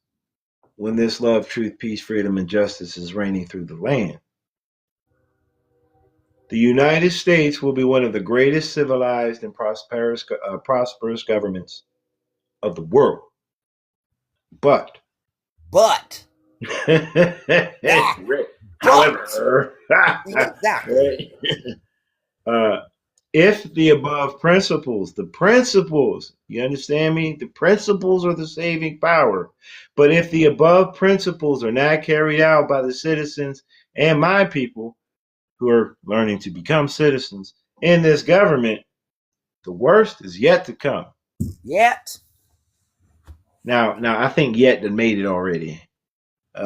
when this love, truth, peace, freedom, and justice is reigning through the land, the United States will be one of the greatest civilized and prosperous governments of the world. But, But, yeah, but, however, exactly. uh, if the above principles, the principles, you understand me? The principles are the saving power. But if the above principles are not carried out by the citizens and my people who are learning to become citizens in this government, the worst is yet to come. Yet. Now, I think yet done made it already. We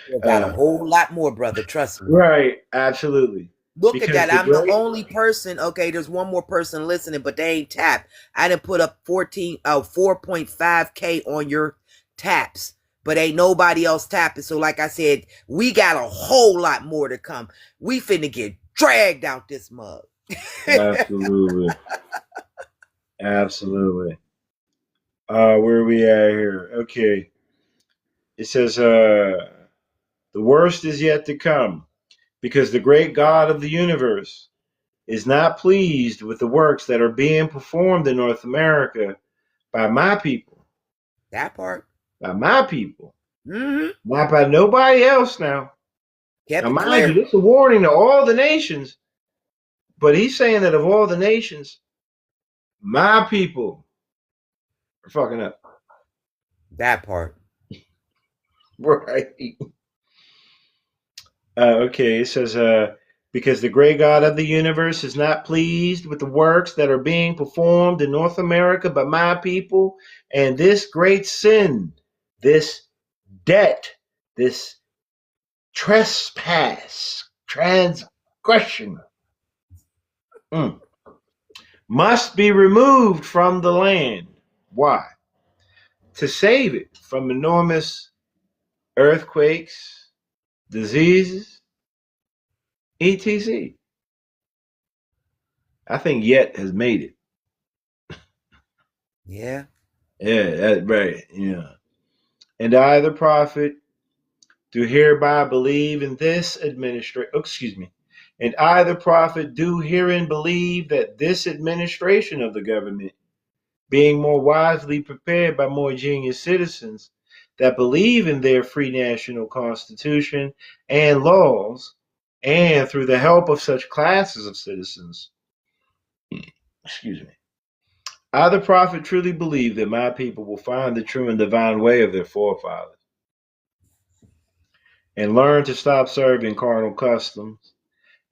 still got a whole lot more, brother. Trust me. Right, absolutely. Look at Because that. I'm the only person. Okay, there's one more person listening, but they ain't tapped. I didn't put up 4.5K on your taps, but ain't nobody else tapping. So like I said, we got a whole lot more to come. We finna get dragged out this mug. Absolutely. Absolutely. Where are we at here? Okay. It says, the worst is yet to come, because the great God of the universe is not pleased with the works that are being performed in North America by my people. That part. By my people. Mm-hmm. Not by nobody else now. Kept Now, it mind clear. you, this is a warning to all the nations. But he's saying that of all the nations, my people are fucking up. That part. Right. Okay, it says, because the great God of the universe is not pleased with the works that are being performed in North America by my people, and this great sin, this debt, this trespass, transgression, must be removed from the land. Why? To save it from enormous earthquakes, diseases, etc. I think yet has made it. Yeah. Yeah, that's right. Yeah. And I, the prophet, do hereby believe in this administration. Oh, excuse me. And I, the prophet, do herein believe that this administration of the government, being more wisely prepared by more genius citizens that believe in their free national constitution and laws, and through the help of such classes of citizens, excuse me, I, the prophet, truly believe that my people will find the true and divine way of their forefathers and learn to stop serving carnal customs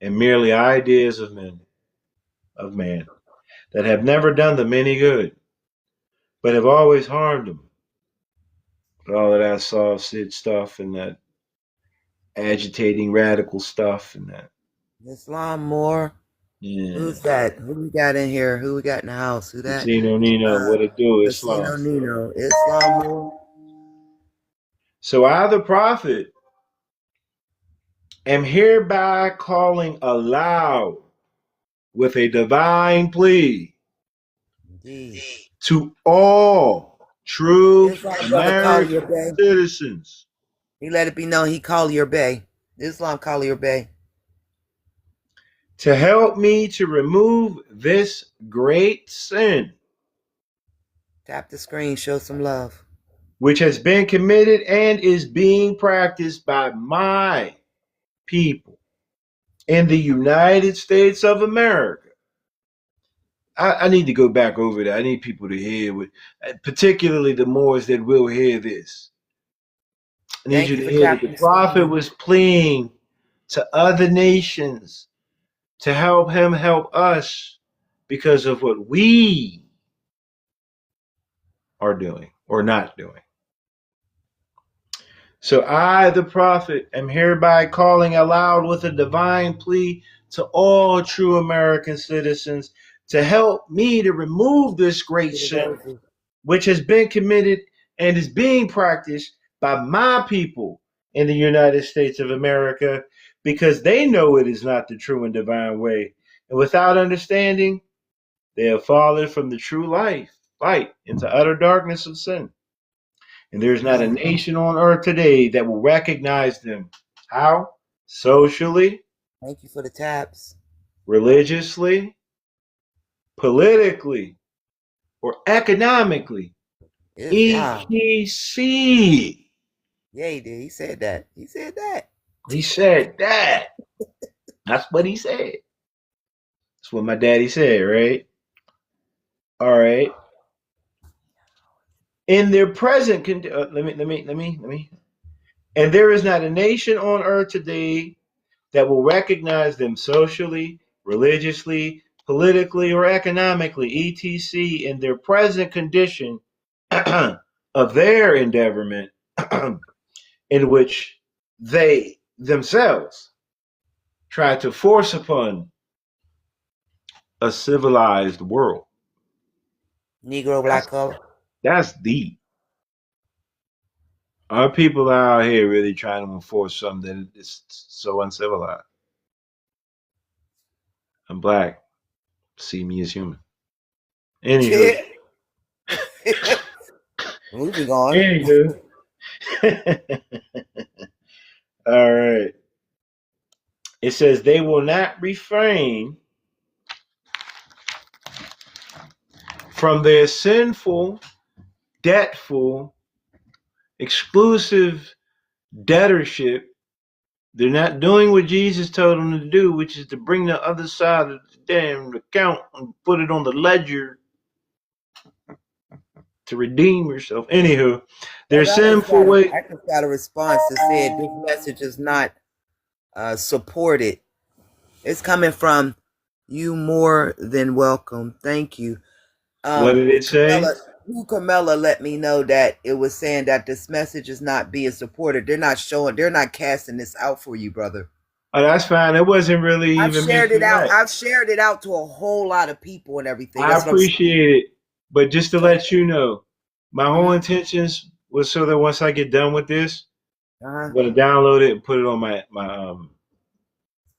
and merely ideas of man that have never done them any good, but have always harmed them. All of that sausage stuff and that agitating radical stuff and that. Islam more. Yeah. Who's that? Who we got in here? Who we got in the house? Who that? Casino Nino, what it do? Islam. Casino Nino. Islam more. So I, the prophet, am hereby calling aloud with a divine plea Indeed. to all true Islam brother Collier American Bay. citizens. He let it be known he Collier Bay. Islam Collier Bay. To help me to remove this great sin, Tap the screen, show some love. which has been committed and is being practiced by my people. in the United States of America. I need to go back over that. I need people to hear, particularly the Moors that will hear this. I need Thank you you to for hear that the Captain prophet Steve. was pleading to other nations to help him help us because of what we are doing or not doing. So I, the prophet, am hereby calling aloud with a divine plea to all true American citizens to help me to remove this great sin which has been committed and is being practiced by my people in the United States of America because they know it is not the true and divine way. And without understanding, they have fallen from the true light into utter darkness of sin. And there is not a Amen. nation on earth today that will recognize them. How? Socially, Thank you for the taps. religiously, politically, or economically. Islam. ETC. Yeah, he did. He said that. He said that. He said that. That's what he said. That's what my daddy said, right? All right. In their present, let me. And there is not a nation on earth today that will recognize them socially, religiously, politically, or economically, etc., in their present condition of their endeavorment, in which they themselves try to force upon a civilized world. Negro, That's black color. that's deep. Our people out here really trying to enforce something that is so uncivilized. I'm black. See me as human. Anywho. Moving on. Anywho. All right. It says they will not refrain from their sinful, debtful, exclusive debtorship. They're not doing what Jesus told them to do, which is to bring the other side of the damn account and put it on the ledger to redeem yourself. Anywho, their Brother, sinful way. I just got a response that said this message is not supported. It's coming from you more than welcome. Thank you. What did it say? Carmela let me know that it was saying that this message is not being supported. They're not casting this out for you, brother. Oh, that's fine. It wasn't really I've even shared it mentioned out. that. I've shared it out to a whole lot of people and everything. I That's what I'm saying. appreciate it, but just to So, let you know, my whole intentions was so that once I get done with this, I'm uh-huh. gonna download it and put it on my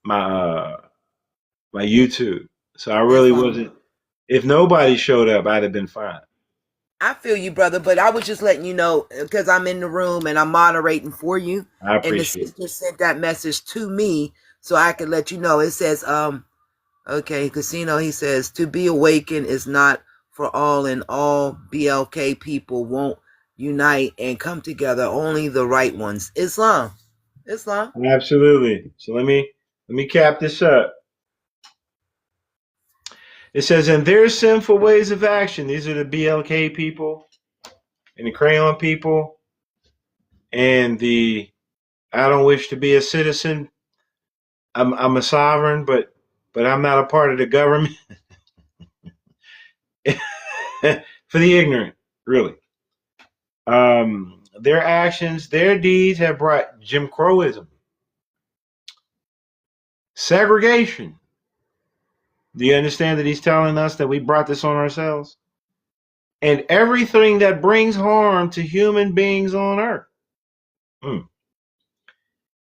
my YouTube. So I really Islam. wasn't. If nobody showed up, I'd have been fine. I feel you, brother, but I was just letting you know because I'm in the room and I'm moderating for you. I And the appreciate it. sister sent that message to me so I could let you know. It says, okay, Casino, he says, to be awakened is not for all, and all BLK people won't unite and come together. Only the right ones. Islam. Islam. Absolutely. So let me cap this up. It says, in their sinful ways of action, these are the BLK people and the crayon people and the I don't wish to be a citizen. I'm a sovereign, but I'm not a part of the government. For the ignorant, really. Their actions, their deeds have brought Jim Crowism, segregation. Do you understand that he's telling us that we brought this on ourselves? And everything that brings harm to human beings on earth. Mm.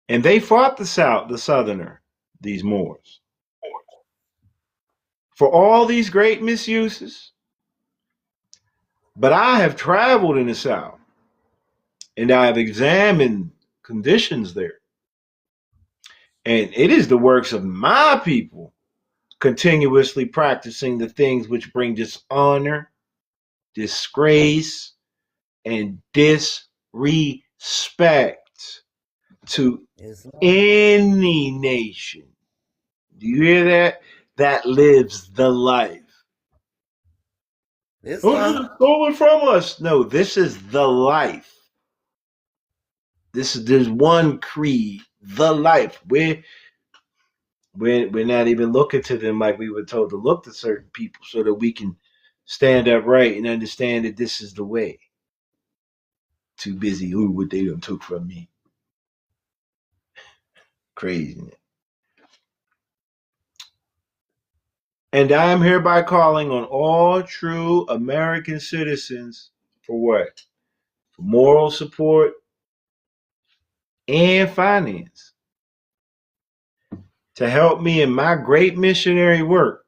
And they fought the Southerner, these Moors, for all these great misuses. But I have traveled in the South and I have examined conditions there. And it is the works of my people continuously practicing the things which bring dishonor, disgrace, and disrespect to Islam. any nation. Do you hear that? That lives the life. Oh, this Islam. is stolen from us. No, this is the life. There's one creed, the life. We're not even looking to them like we were told to look to certain people so that we can stand up right and understand that this is the way. Too busy. Ooh, what they done took from me. Crazy. And I am hereby calling on all true American citizens for what? For moral support and finance to help me in my great missionary work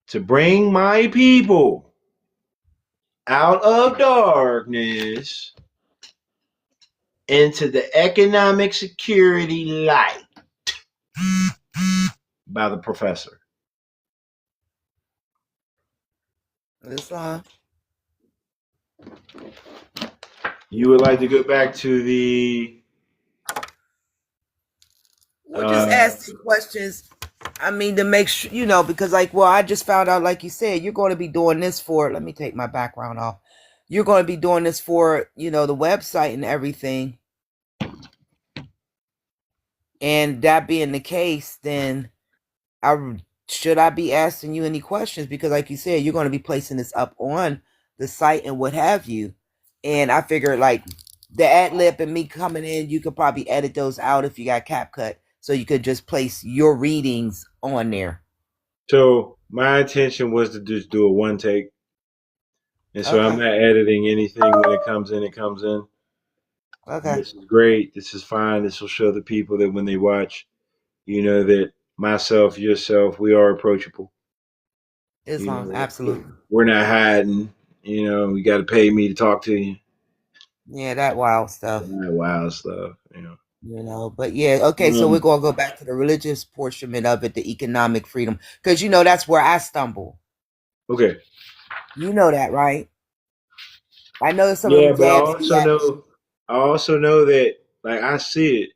to bring my people out of darkness into the economic security light by the professor. Islam. You would like to go back to the We'll just ask the questions. I mean, to make sure, because I just found out, like you said, you're going to be doing this for, let me take my background off. You're going to be doing this for, the website and everything. And that being the case, then should I be asking you any questions? Because like you said, you're going to be placing this up on the site and what have you. And I figured like the ad lib and me coming in, you could probably edit those out if you got CapCut. So you could just place your readings on there. So my intention was to just do a one take. And so I'm not editing anything when it comes in, it comes in. Okay. This is great. This is fine. This will show the people that when they watch, that myself, yourself, we are approachable. Islam, absolutely. We're not hiding. You got to pay me to talk to you. Yeah, that wild stuff. That wild stuff. But yeah, okay, so we're going to go back to the religious portion of it, the economic freedom, because that's where I stumble. Okay. You know that, right? I know some of them but jabs. I also know that, like, I see it.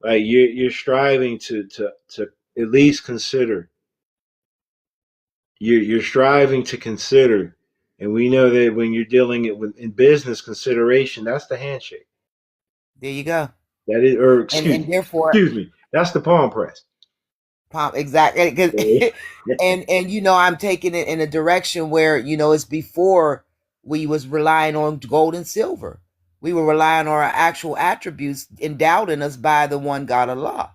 Like you're striving to at least consider. You're striving to consider, and we know that when you're dealing it with in business consideration, that's the handshake. There you go. That is, or and therefore, excuse me, that's the palm press. Exactly. and I'm taking it in a direction where it's before we was relying on gold and silver. We were relying on our actual attributes endowed in us by the one God Allah.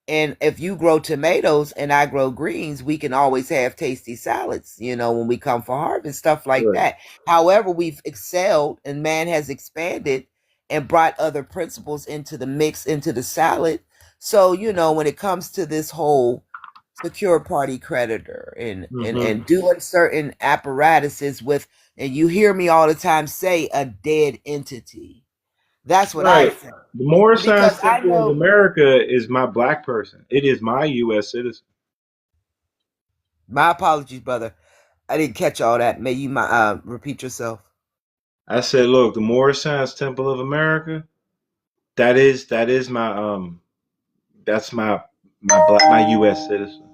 And if you grow tomatoes and I grow greens, we can always have tasty salads, when we come for harvest, stuff like that. However, we've excelled and man has expanded and brought other principles into the mix, into the salad. So, when it comes to this whole secure party creditor and doing certain apparatuses with, and you hear me all the time say a dead entity. That's what I say. The Moorish Science Temple of America is my black person. It is my U.S. citizen. My apologies, brother. I didn't catch all that. May you repeat yourself? I said, look, the Moorish Science Temple of America. That is my that's my U.S. citizen.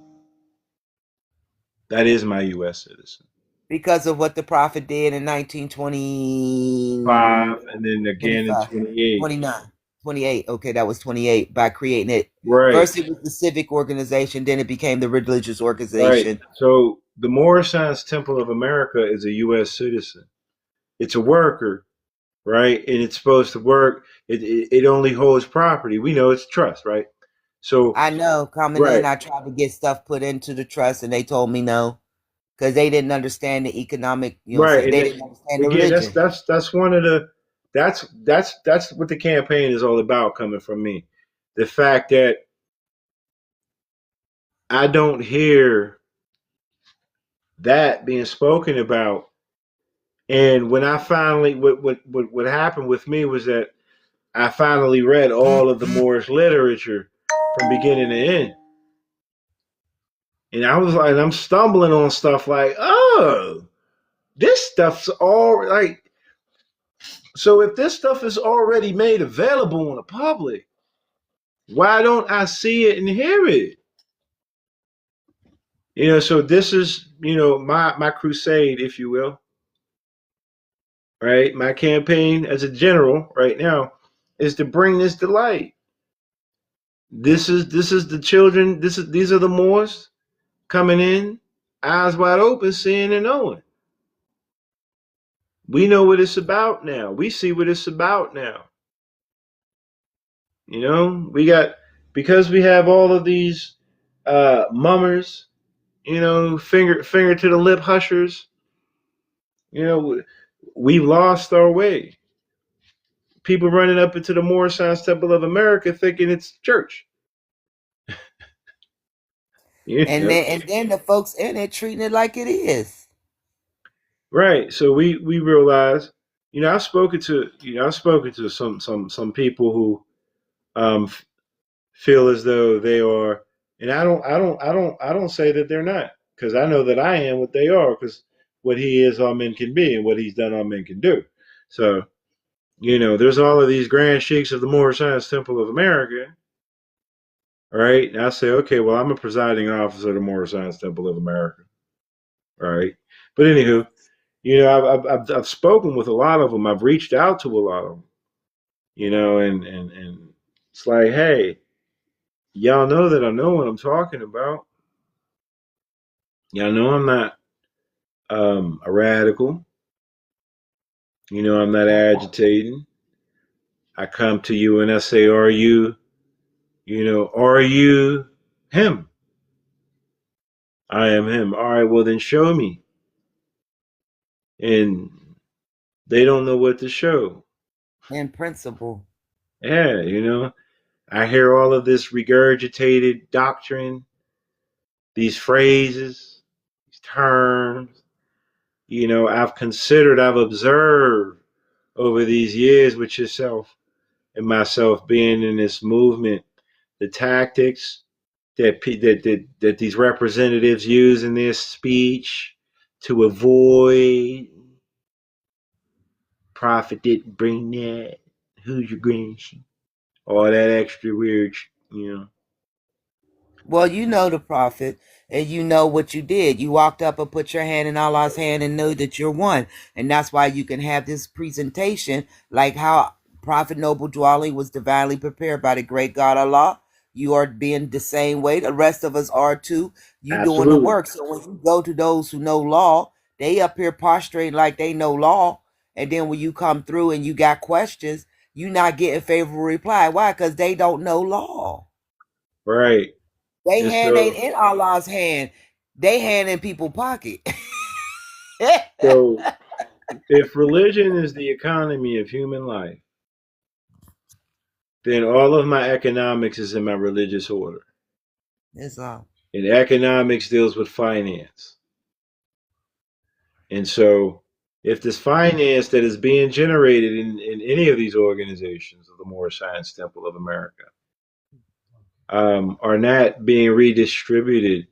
That is my U.S. citizen. Because of what the prophet did in 1920, and then again in 28. 29. 28. Okay, that was 28 by creating it. Right. First it was the civic organization, then it became the religious organization. Right. So the Moorish Science Temple of America is a U.S. citizen. It's a worker, right? And it's supposed to work. It only holds property. We know it's trust, right? So I know coming in, I tried to get stuff put into the trust, and they told me no. Because they didn't understand the economic, they didn't understand the religion. That's one of the that's what the campaign is all about. Coming from me, the fact that I don't hear that being spoken about, and when I finally what happened with me was that I finally read all of the Moorish literature from beginning to end. And I was like, I'm stumbling on stuff like, oh, this stuff's all like, so if this stuff is already made available on the public, why don't I see it and hear it? So this is, my crusade, if you will, right? My campaign as a general right now is to bring this to light. This is the children. These are the Moors coming in, eyes wide open, seeing and knowing. We know what it's about now. We see what it's about now. We got, because we have all of these mummers, finger to the lip hushers. We've lost our way. People running up into the Moorish Science Temple of America thinking it's church. You And know? then the folks in it treating it like it is. Right. So we realize, I've spoken to some people who feel as though they are, and I don't say that they're not, because I know that I am what they are, because what he is, all men can be, and what he's done, all men can do. So, there's all of these grand sheiks of the Moorish Science Temple of America, right? And I say, okay, well, I'm a presiding officer of the Moorish Science Temple of America, right? But anywho, I've spoken with a lot of them. I've reached out to a lot of them, and it's like, hey, y'all know that I know what I'm talking about. Y'all know I'm not a radical. I'm not agitating. I come to you and I say, are you him? I am him. All right, well, then show me. And they don't know what to show. In principle. Yeah, I hear all of this regurgitated doctrine, these phrases, these terms. I've observed over these years with yourself and myself being in this movement, the tactics that these representatives use in their speech to avoid prophet didn't bring that. Who's your grandson? All that extra weird, you know. Well, you know the prophet, and you know what you did. You walked up and put your hand in Allah's hand and know that you're one. And that's why you can have this presentation like how Prophet Noble Dwelling was divinely prepared by the great God Allah. You are being the same way. The rest of us are too. You doing the Absolutely. work. So when you go to those who know law, they up here prostrate like they know law. And then when you come through and you got questions, you not getting favorable reply. Why? Because they don't know law. Right. They And hand ain't so, in Allah's hand. They hand in people's pocket. so if religion is the economy of human life, then all of my economics is in my religious order. That's all. And economics deals with finance. And so, if this finance that is being generated in any of these organizations of the Moorish Science Temple of America are not being redistributed,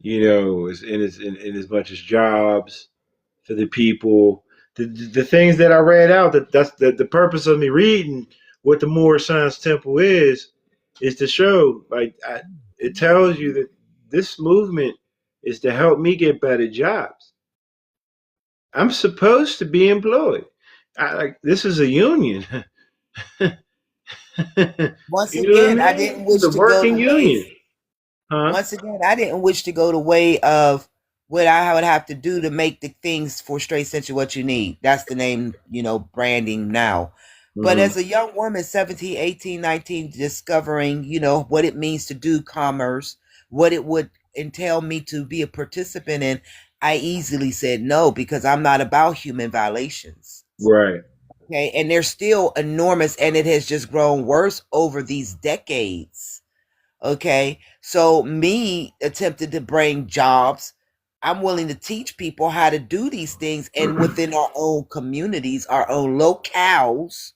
in as much as jobs for the people, the things that I read out, that's the purpose of me reading what the Moorish Science Temple is to show, it tells you that this movement is to help me get better jobs. I'm supposed to be employed. This is a union. You Once know what I again, I mean? didn't It's wish a to go the working way. union, huh? Once again, I didn't wish to go the way of what I would have to do to make the things for straight century what you need. That's the name, branding now. But Hmm. as a young woman, 17, 18, 19, discovering, what it means to do commerce, what it would entail me to be a participant in, I easily said no because I'm not about human violations. Right. Okay. And they're still enormous and it has just grown worse over these decades. Okay. So me attempted to bring jobs. I'm willing to teach people how to do these things. And within our own communities, our own locales,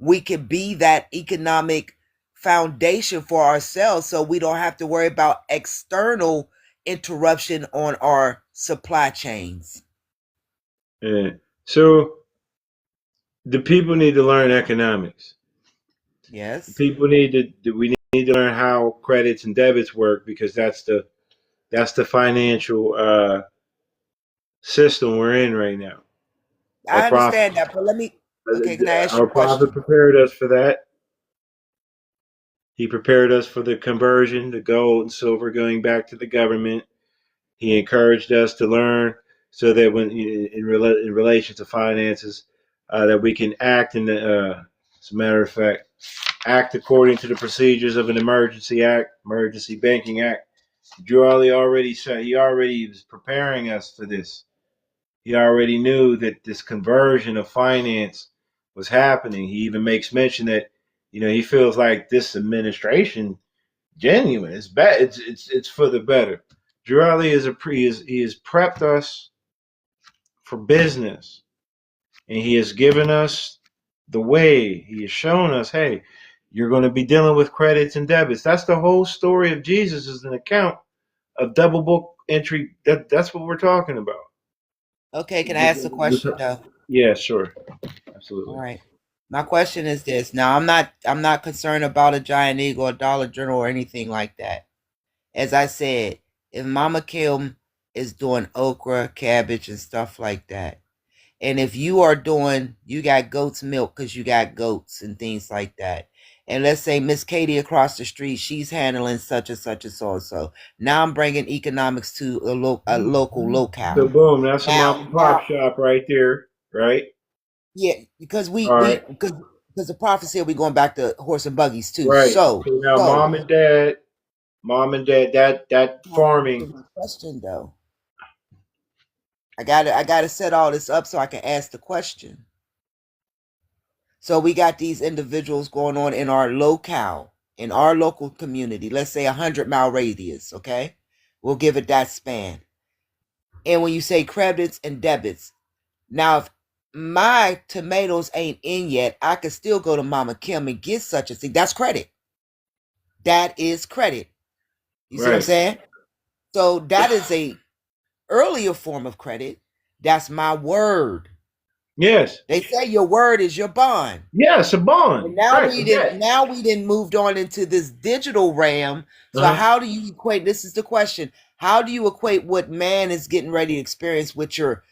we can be that economic foundation for ourselves so we don't have to worry about external interruption on our supply chains. Yeah. So the people need to learn economics. Yes. We need to learn how credits and debits work, because that's the That's the financial system we're in right now. Our I prophet, understand that, but let me. Okay, can I ask you our a prophet question? prepared us for that. He prepared us for the conversion, the gold and silver going back to the government. He encouraged us to learn so that when in relation to finances, that we can act in the, as a matter of fact, act according to the procedures of an emergency act, emergency banking act. Jawali already said he already was preparing us for this. He already knew that this conversion of finance was happening. He even makes mention that he feels like this administration genuine. It's bad. It's for the better. Jurali is he has prepped us for business, and he has given us the way. He has shown us, hey, you're going to be dealing with credits and debits. That's the whole story of Jesus, is an account of double book entry. That's what we're talking about. Okay, can I ask a question though? Yeah, sure, All absolutely. right. My question is this. Now, I'm not concerned about a giant eagle, a Dollar General, or anything like that. As I said, if Mama Kim is doing okra, cabbage, and stuff like that, and if you got goat's milk because you got goats and things like that. And let's say Miss Katie across the street, she's handling such and so and so. Now I'm bringing economics to a local So locale. boom, that's a Now, mom and pop now, shop right there, right? yeah, because All right, because the prophet said we're going back to horse and buggies too. right. So, So now so mom and dad, that you have to farming. answer my question though. I gotta set all this up so I can ask the question. So we got these individuals going on in our locale, in our local community, let's say 100-mile radius, okay? We'll give it that span. And when you say credits and debits, now if my tomatoes ain't in yet, I could still go to Mama Kim and get such a thing. That's credit. That is credit. You see what I'm Right. saying? So that is a earlier form of credit. That's my word. Yes. They say your word is your bond. Yes, a And bond. now Right. we A didn't debt. now we didn't moved on into this digital realm. So Uh-huh. how do you equate, this is the question. How do you equate what man is getting ready to experience with your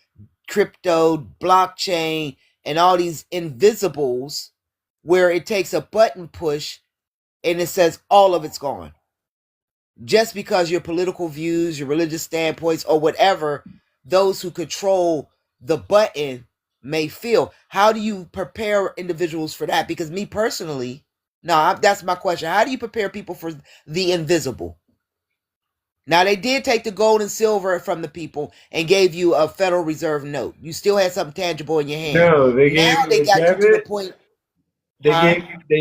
crypto, blockchain, and all these invisibles where it takes a button push and it says all of it's gone? Just because your political views, your religious standpoints, or whatever those who control the button may feel. How do you prepare individuals for that? Because me personally, no, that's my question. How do you prepare people for the invisible? Now, they did take the gold and silver from the people and gave you a Federal Reserve note. You still had something tangible in your hand. No, they gave Now they you a got you to the debit. point, They huh?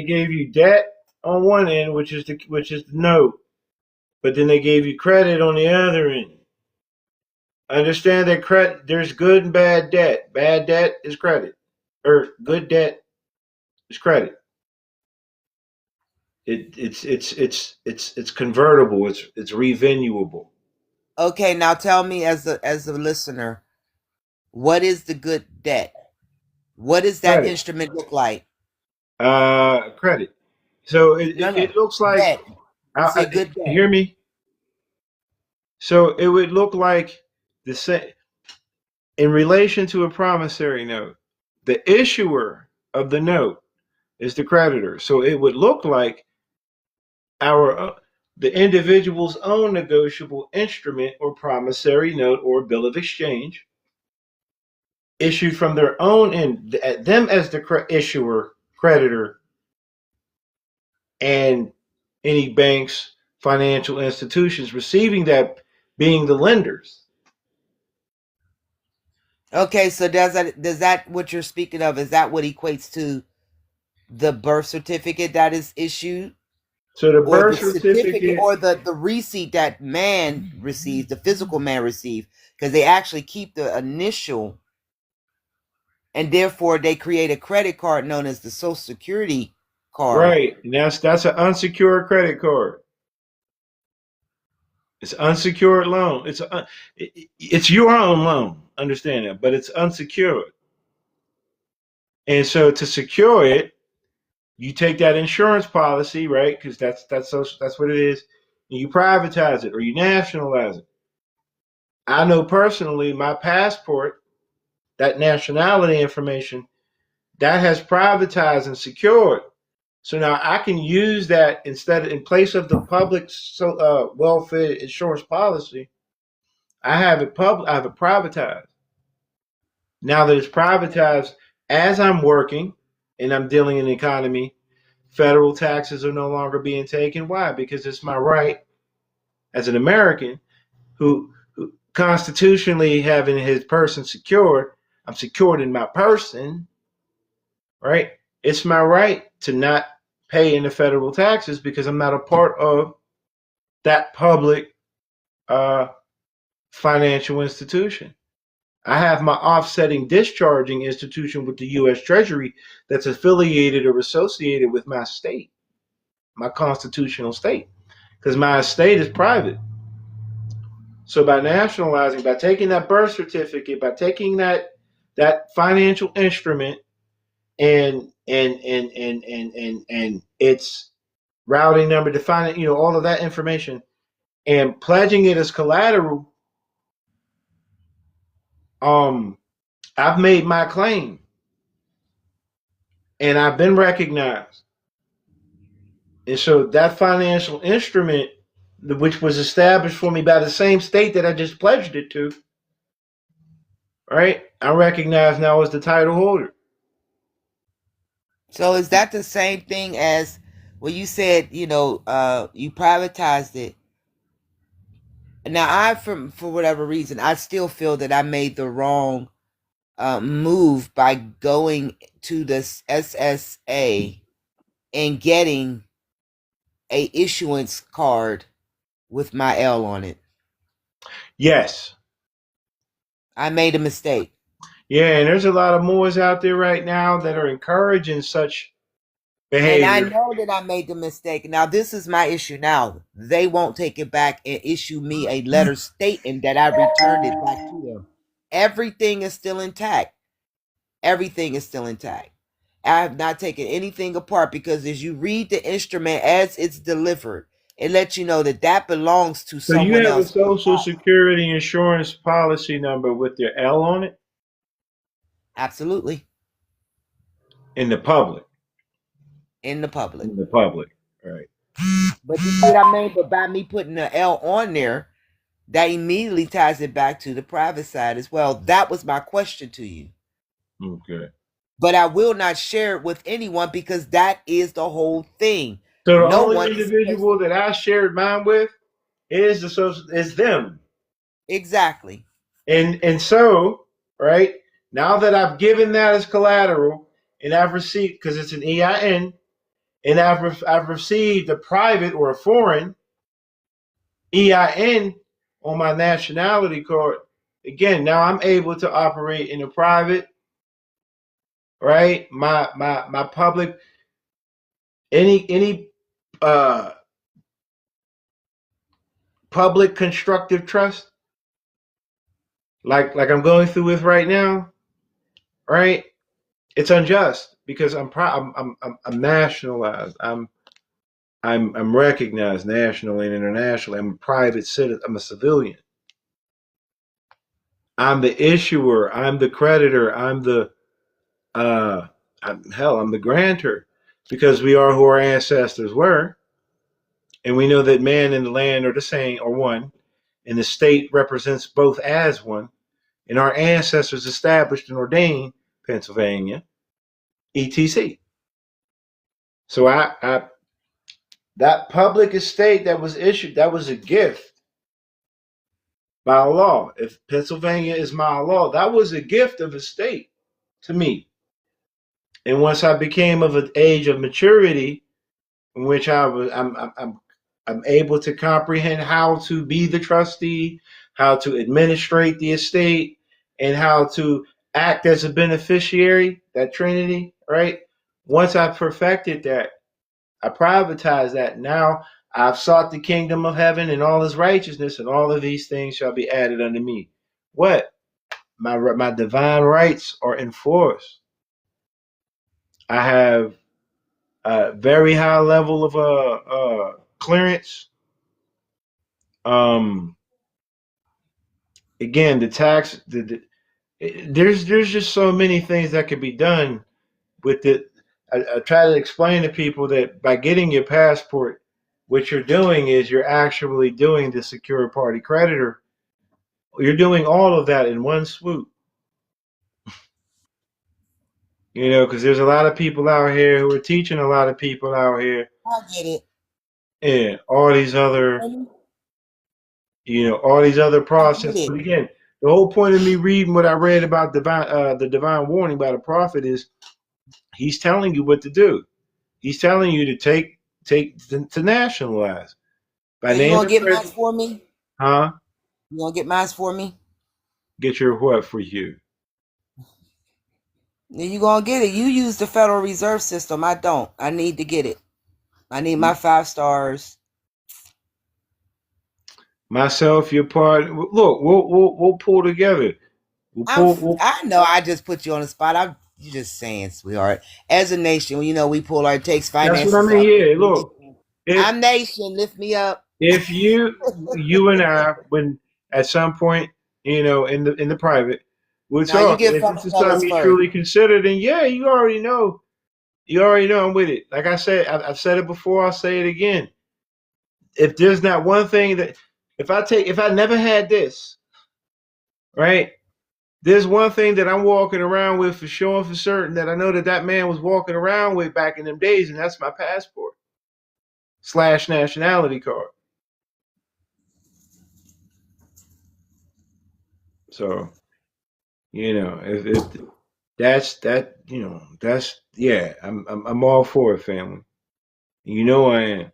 gave you debt on one end, which is the note, but then they gave you credit on the other end. Understand that there's good and bad debt. Bad debt is credit, or good debt is credit. It's convertible. It's revenuable. Okay, now tell me as a listener, what is the good debt? What does that Credit. instrument look like? Credit. So it, No, it, no. it looks like, Debt. You say good debt. hear me. So it would look like the same in relation to a promissory note. The issuer of the note is the creditor. So it would look like our the individual's own negotiable instrument or promissory note or bill of exchange issued from their own end, them as the issuer, creditor, and any banks, financial institutions receiving that being the lenders. Okay, so does that what you're speaking of, is that what equates to the birth certificate that is issued? So the Or the birth certificate certificate, or the receipt that man receives, the physical man receives, because they actually keep the initial, and therefore they create a credit card known as the Social Security card. right? And that's an unsecured credit card. It's unsecured loan. It's your own loan. Understand that, but it's unsecured. And so to secure it, you take that insurance policy, right? Because that's what it is. and you privatize it or you nationalize it. I know personally my passport, that nationality information, that has privatized and secured. So now I can use that in place of the public welfare insurance policy. I have it privatized. Now that it's privatized, as I'm working and I'm dealing in the economy, federal taxes are no longer being taken. Why? Because it's my right as an American who constitutionally having his person secured. I'm secured in my person, right? It's my right to not pay any federal taxes because I'm not a part of that public uh, financial institution. I have my offsetting discharging institution with the U.S. Treasury that's affiliated or associated with my state, my constitutional state, because my estate is private. So by nationalizing, by taking that birth certificate, by taking that financial instrument and its routing number, defining, all of that information, and pledging it as collateral, um, I've made my claim and I've been recognized. And so that financial instrument, which was established for me by the same state that I just pledged it to, right? I recognize now as the title holder. So is that the same thing as when you said, you privatized it? Now, for whatever reason, I still feel that I made the wrong move by going to this SSA and getting a issuance card with my L on it. Yes. I made a mistake. Yeah, and there's a lot of Moors out there right now that are encouraging such And I behavior. know that I made the mistake. Now, this is my issue now. They won't take it back and issue me a letter stating that I returned it back to them. Everything is still intact. Everything is still intact. I have not taken anything apart because as you read the instrument as it's delivered, it lets you know that that belongs to So you someone have a else. Social Security insurance policy number with your L on it Absolutely. in the public. In the public. In the public, right? But you see what I mean? But by me putting the L on there, that immediately ties it back to the private side as well. That was my question to you. Okay. But I will not share it with anyone because that is the whole thing. So the No only one is supposed individual that I shared mine with is them. exactly. And so, right, now that I've given that as collateral and I've received, because it's an EIN, and I've received a private or a foreign EIN on my nationality card, again, now I'm able to operate in a private, right? My public, any uh public constructive trust, like I'm going through with right now, right? It's unjust because I'm nationalized. I'm recognized nationally and internationally. I'm a private citizen. I'm a civilian. I'm the issuer. I'm the creditor. Uh, I'm the grantor because we are who our ancestors were, and we know that man and the land are the same or one, and the state represents both as one. And our ancestors established and ordained Pennsylvania, etc. So I that public estate that was issued, that was a gift by law. If Pennsylvania is my law, that was a gift of a state to me. And once I became of an age of maturity, in which I'm able to comprehend how to be the trustee, how to administrate the estate, and how to act as a beneficiary. That Trinity, right? Once I perfected that, I privatized that. Now I've sought the kingdom of heaven and all his righteousness, and all of these things shall be added unto me. What? My divine rights are enforced. I have a very high level of clearance Um, again, the tax. There's just so many things that could be done with it. I try to explain to people that by getting your passport, what you're doing is you're actually doing the secure party creditor. You're doing all of that in one swoop. Because there's a lot of people out here who are teaching a lot of people out here, I get it. and all these other I get processes. it. But again, the whole point of me reading what I read about the divine warning by the prophet is he's telling you what to do. He's telling you to to nationalize by So you name gonna and get mine presence. for me? Huh? You gonna get mine for me? Get your what for you? You gonna get it. You use the Federal Reserve System. I don't. I need to get it. I need my 5 stars. Myself, your part. Look, we'll pull together. We'll pull. I know I just put you on the spot. You just saying, sweetheart. As a nation, we pull our takes That's what I finances mean. up. Yeah. Look, if I'm nation, lift me up. if you and I, when at some point, in the private, we'll Now you talk. And get if this is fellas something you first. truly consider, then yeah, you already know. You already know I'm with it. Like I said, I've said it before. I'll say it again. If there's not one thing that if I never had this, right? There's one thing that I'm walking around with for sure and for certain that I know that man was walking around with back in them days, and that's my passport / nationality card. So if that's that, that's yeah. I'm all for it, family. You know I am.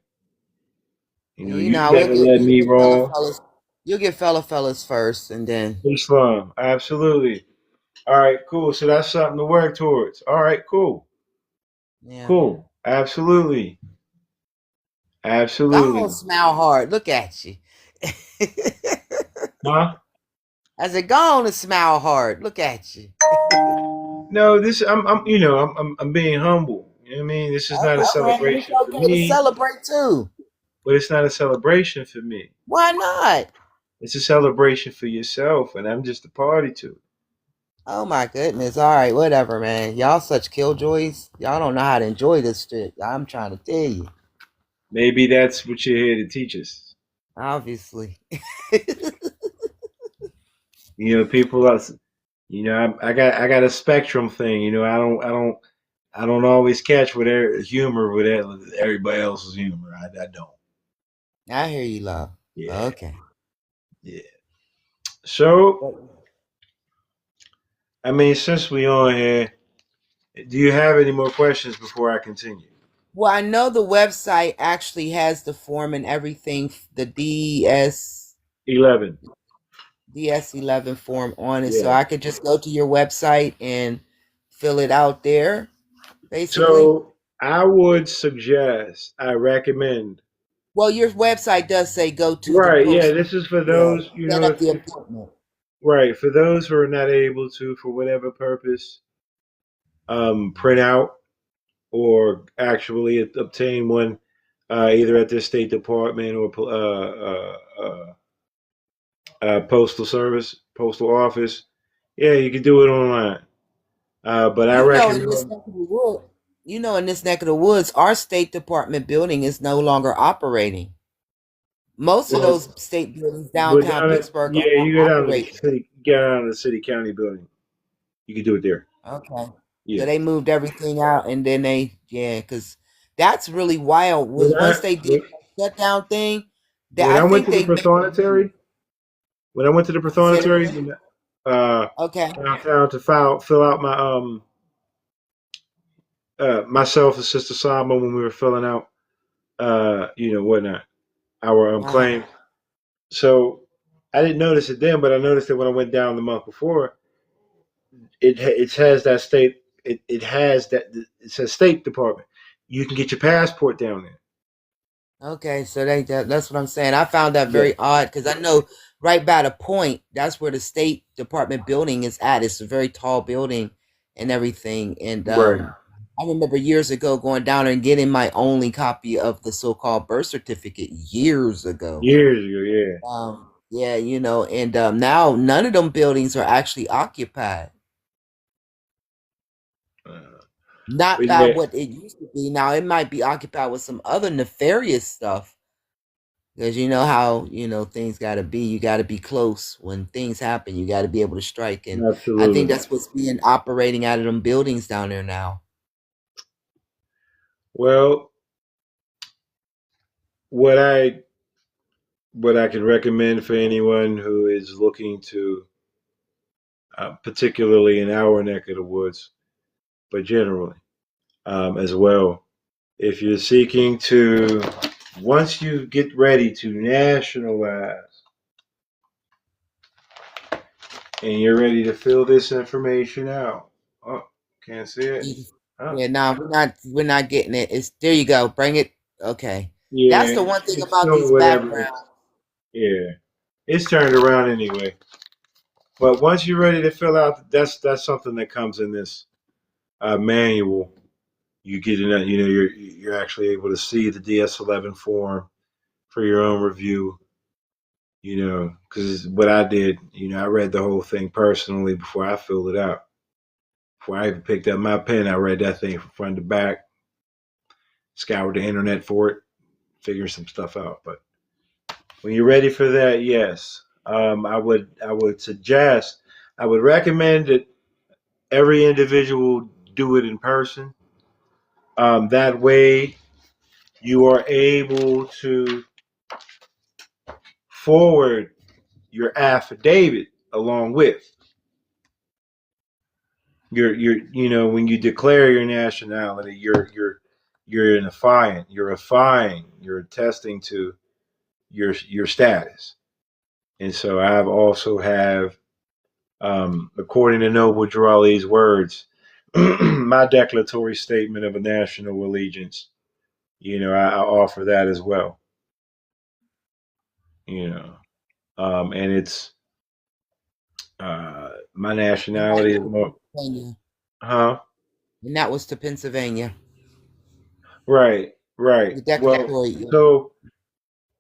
You You know, never let you'll me get fella wrong. fellas. You'll get fellas first, and then Islam, absolutely. All right, cool. So that's something to work towards. All right, cool, yeah. cool. Absolutely, Go on, absolutely. smile hard. Look at you. Huh? I said, go on and smile hard. Look at you. No, this I'm being humble. You know what I mean? This is not a Okay, it's celebration for okay to me, celebrate too. but it's not a celebration for me. Why not? It's a celebration for yourself, and I'm just a party to it. Oh my goodness. All right, whatever, man. Y'all such killjoys. Y'all don't know how to enjoy this shit. I'm trying to tell you. Maybe that's what you're here to teach us. Obviously. People are, I got a spectrum thing. I don't always catch what humor with everybody else's humor. I don't. I hear you, love. Yeah, Okay. yeah. So, I mean, since we on here, do you have any more questions before I continue? Well, I know the website actually has the form and everything, the 11. DS11 form on it. So Yeah. I could just go to your website and fill it out there, basically. So I recommend. Well, your website does say go to the Right. Yeah. post. This is for Yeah. those, Set up the appointment. right. For those who are not able to, for whatever purpose, print out or actually obtain one, either at the State Department or postal service, postal office. Yeah, you can do it online. But I You know, in this recommend. neck of the wood, in this neck of the woods, our State Department building is no longer operating. Most of Well, those state buildings go downtown down it. Pittsburgh are Yeah, not you go down to the operating. city. Get down to the city county building. You can do it there. Okay. So Yeah. they moved everything out and then because that's really wild. When Was I once they did when, that shutdown thing, that when I I went think to the they made it prothonotary, when I went to the say it prothonotary, again. uh, Okay. downtown to fill out my myself and Sister Sama when we were filling out whatnot our Uh-huh. claim. So I didn't notice it then, but I noticed it when I went down the month before. It has that state. It has that. It says State Department. You can get your passport down there. Okay, so that's what I'm saying. I found that Yeah. very odd because I know right by the point, that's where the State Department building is at. It's a very tall building and everything. And Right. I remember years ago going down there and getting my only copy of the so-called birth certificate years ago. Years ago, yeah. Yeah, and now none of them buildings are actually occupied. Uh, Not but by yeah, what it used to be. Now it might be occupied with some other nefarious stuff. Because you know how, things gotta be. You gotta be close. When things happen, you gotta be able to strike. And I think absolutely. that's what's being operating out of them buildings down there now. Well, what I what I can recommend for anyone who is looking to, particularly in our neck of the woods, but generally as well, if you're seeking to, once you get ready to nationalize and you're ready to fill this information out. Oh, can't see it. Oh, Yeah, no, we're not getting it. It's there you go. Bring it. Okay. That's yeah, the one thing it's about doing these whatever. backgrounds. Yeah, it's turned around anyway. But once you're ready to fill out, that's something that comes in this manual. You get in, you're actually able to see the DS11 form for your own review. Because what I did, I read the whole thing personally before I filled it out. Before I even picked up my pen, I read that thing from front to back, scoured the internet for it, figured some stuff out. But when you're ready for that, yes, I would suggest, I would recommend that every individual do it in person. That way, you are able to forward your affidavit along with when you declare your nationality, you're an affiant, you're affying, you're attesting to your status. And so I've also have, according to Noble Drawley's words, my declaratory statement of a national allegiance. I offer that as well. You know, and it's my And that nationality is was more, Pennsylvania. huh? And that was to Pennsylvania. Right, right. The Well, declaratory. Yeah.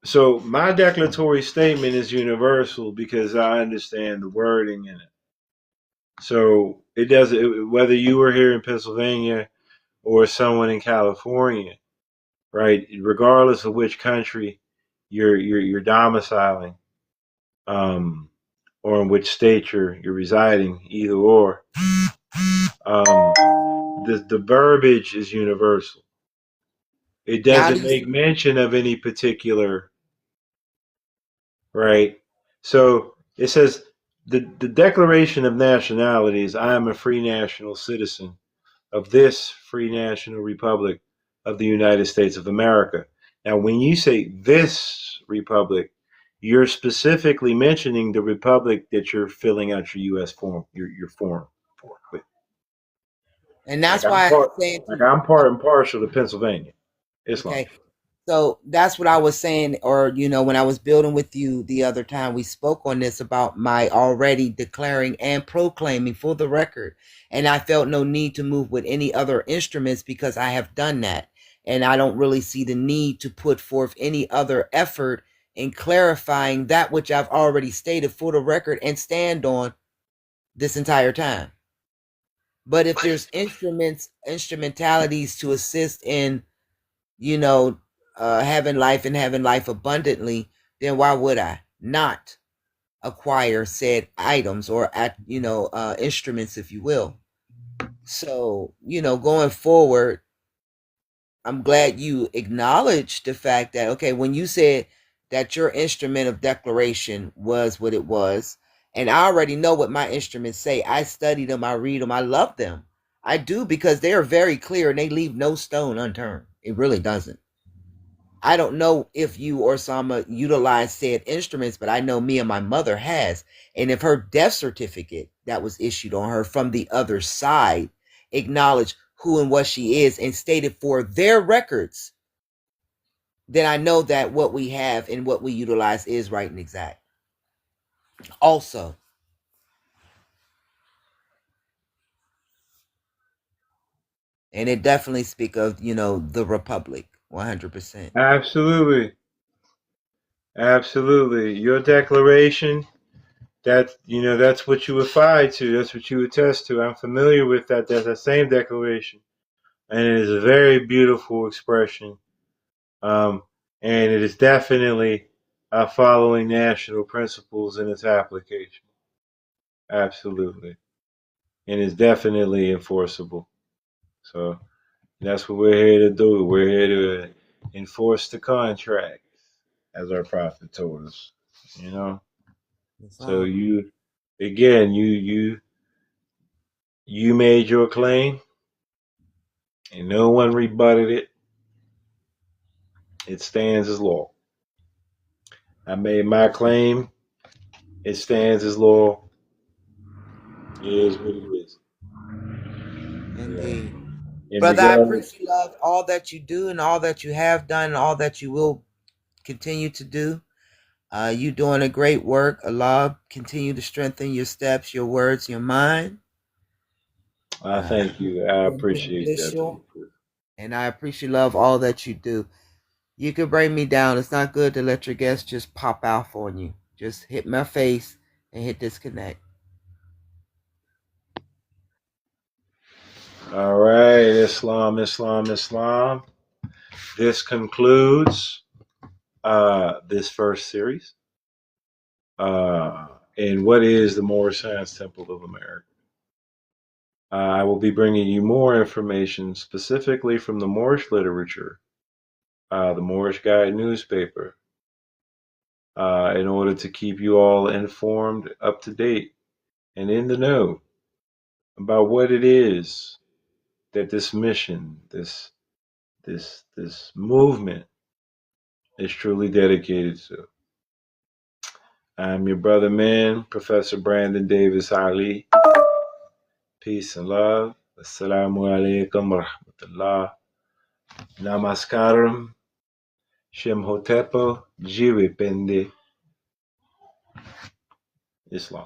so my declaratory statement is universal because I understand the wording in it. So it doesn't, whether you were here in Pennsylvania or someone in California, right? Regardless of which country you're domiciling, um, or in which state you're residing, either or, the verbiage is universal. It Now doesn't these make mention of any particular, right? So it says the Declaration of Nationalities. I am a free national citizen of this free national republic of the United States of America. Now, when you say this republic, you're specifically mentioning the republic that you're filling out your U.S. form, your form for. With. and Like that's I'm why I part, was saying like to I'm part and partial to Pennsylvania, Islam. okay. So that's what I was saying, or when I was building with you the other time, we spoke on this about my already declaring and proclaiming for the record. And I felt no need to move with any other instruments because I have done that. And I don't really see the need to put forth any other effort in clarifying that which I've already stated for the record and stand on this entire time. But if there's instrumentalities to assist in you know, having life and having life abundantly, then why would I not acquire said items or instruments, if you will? So, going forward, I'm glad you acknowledged the fact that okay, when you said that your instrument of declaration was what it was, and I already know what my instruments say. I study them, I read them, I love them. I do because they are very clear and they leave no stone unturned. It really doesn't. I don't know if you or Sama utilize said instruments, but I know me and my mother has. And if her death certificate that was issued on her from the other side acknowledged who and what she is and stated for their records, then I know that what we have and what we utilize is right and exact. Also, And it definitely speak of, the Republic, 100%. Absolutely. Absolutely. Your declaration, that's what you affide to. That's what you attest to. I'm familiar with that. That's the same declaration. And it is a very beautiful expression. Um, and it is definitely following national principles in its application. Absolutely. And it's definitely enforceable. So that's what we're here to do. We're here to enforce the contract, as our prophet told us. You know. That's So all. you, again, you made your claim, and no one rebutted it. It stands as law. I made my claim. It stands as law. It is what it is. You know. Indeed. And Brother, I regardless, appreciate love all that you do and all that you have done and all that you will continue to do. You doing a great work. Allah continue to strengthen your steps, your words, your mind. I thank you. I Been appreciate that. beneficial, and I appreciate love all that you do. You can bring me down. It's not good to let your guests just pop off on you. Just hit my face and hit disconnect. All right, Islam, Islam, Islam. This concludes this first series. And what is the Moorish Science Temple of America? I will be bringing you more information specifically from the Moorish literature, the Moorish Guide newspaper, in order to keep you all informed, up to date, and in the know about what it is that this mission, this movement is truly dedicated to. I'm your brother man, Professor Brandon Davis Ali. Peace and love. Assalamu alaikum wa rahmatullah. Namaskaram. Shemhotepo. Jiwe Pende. Islam.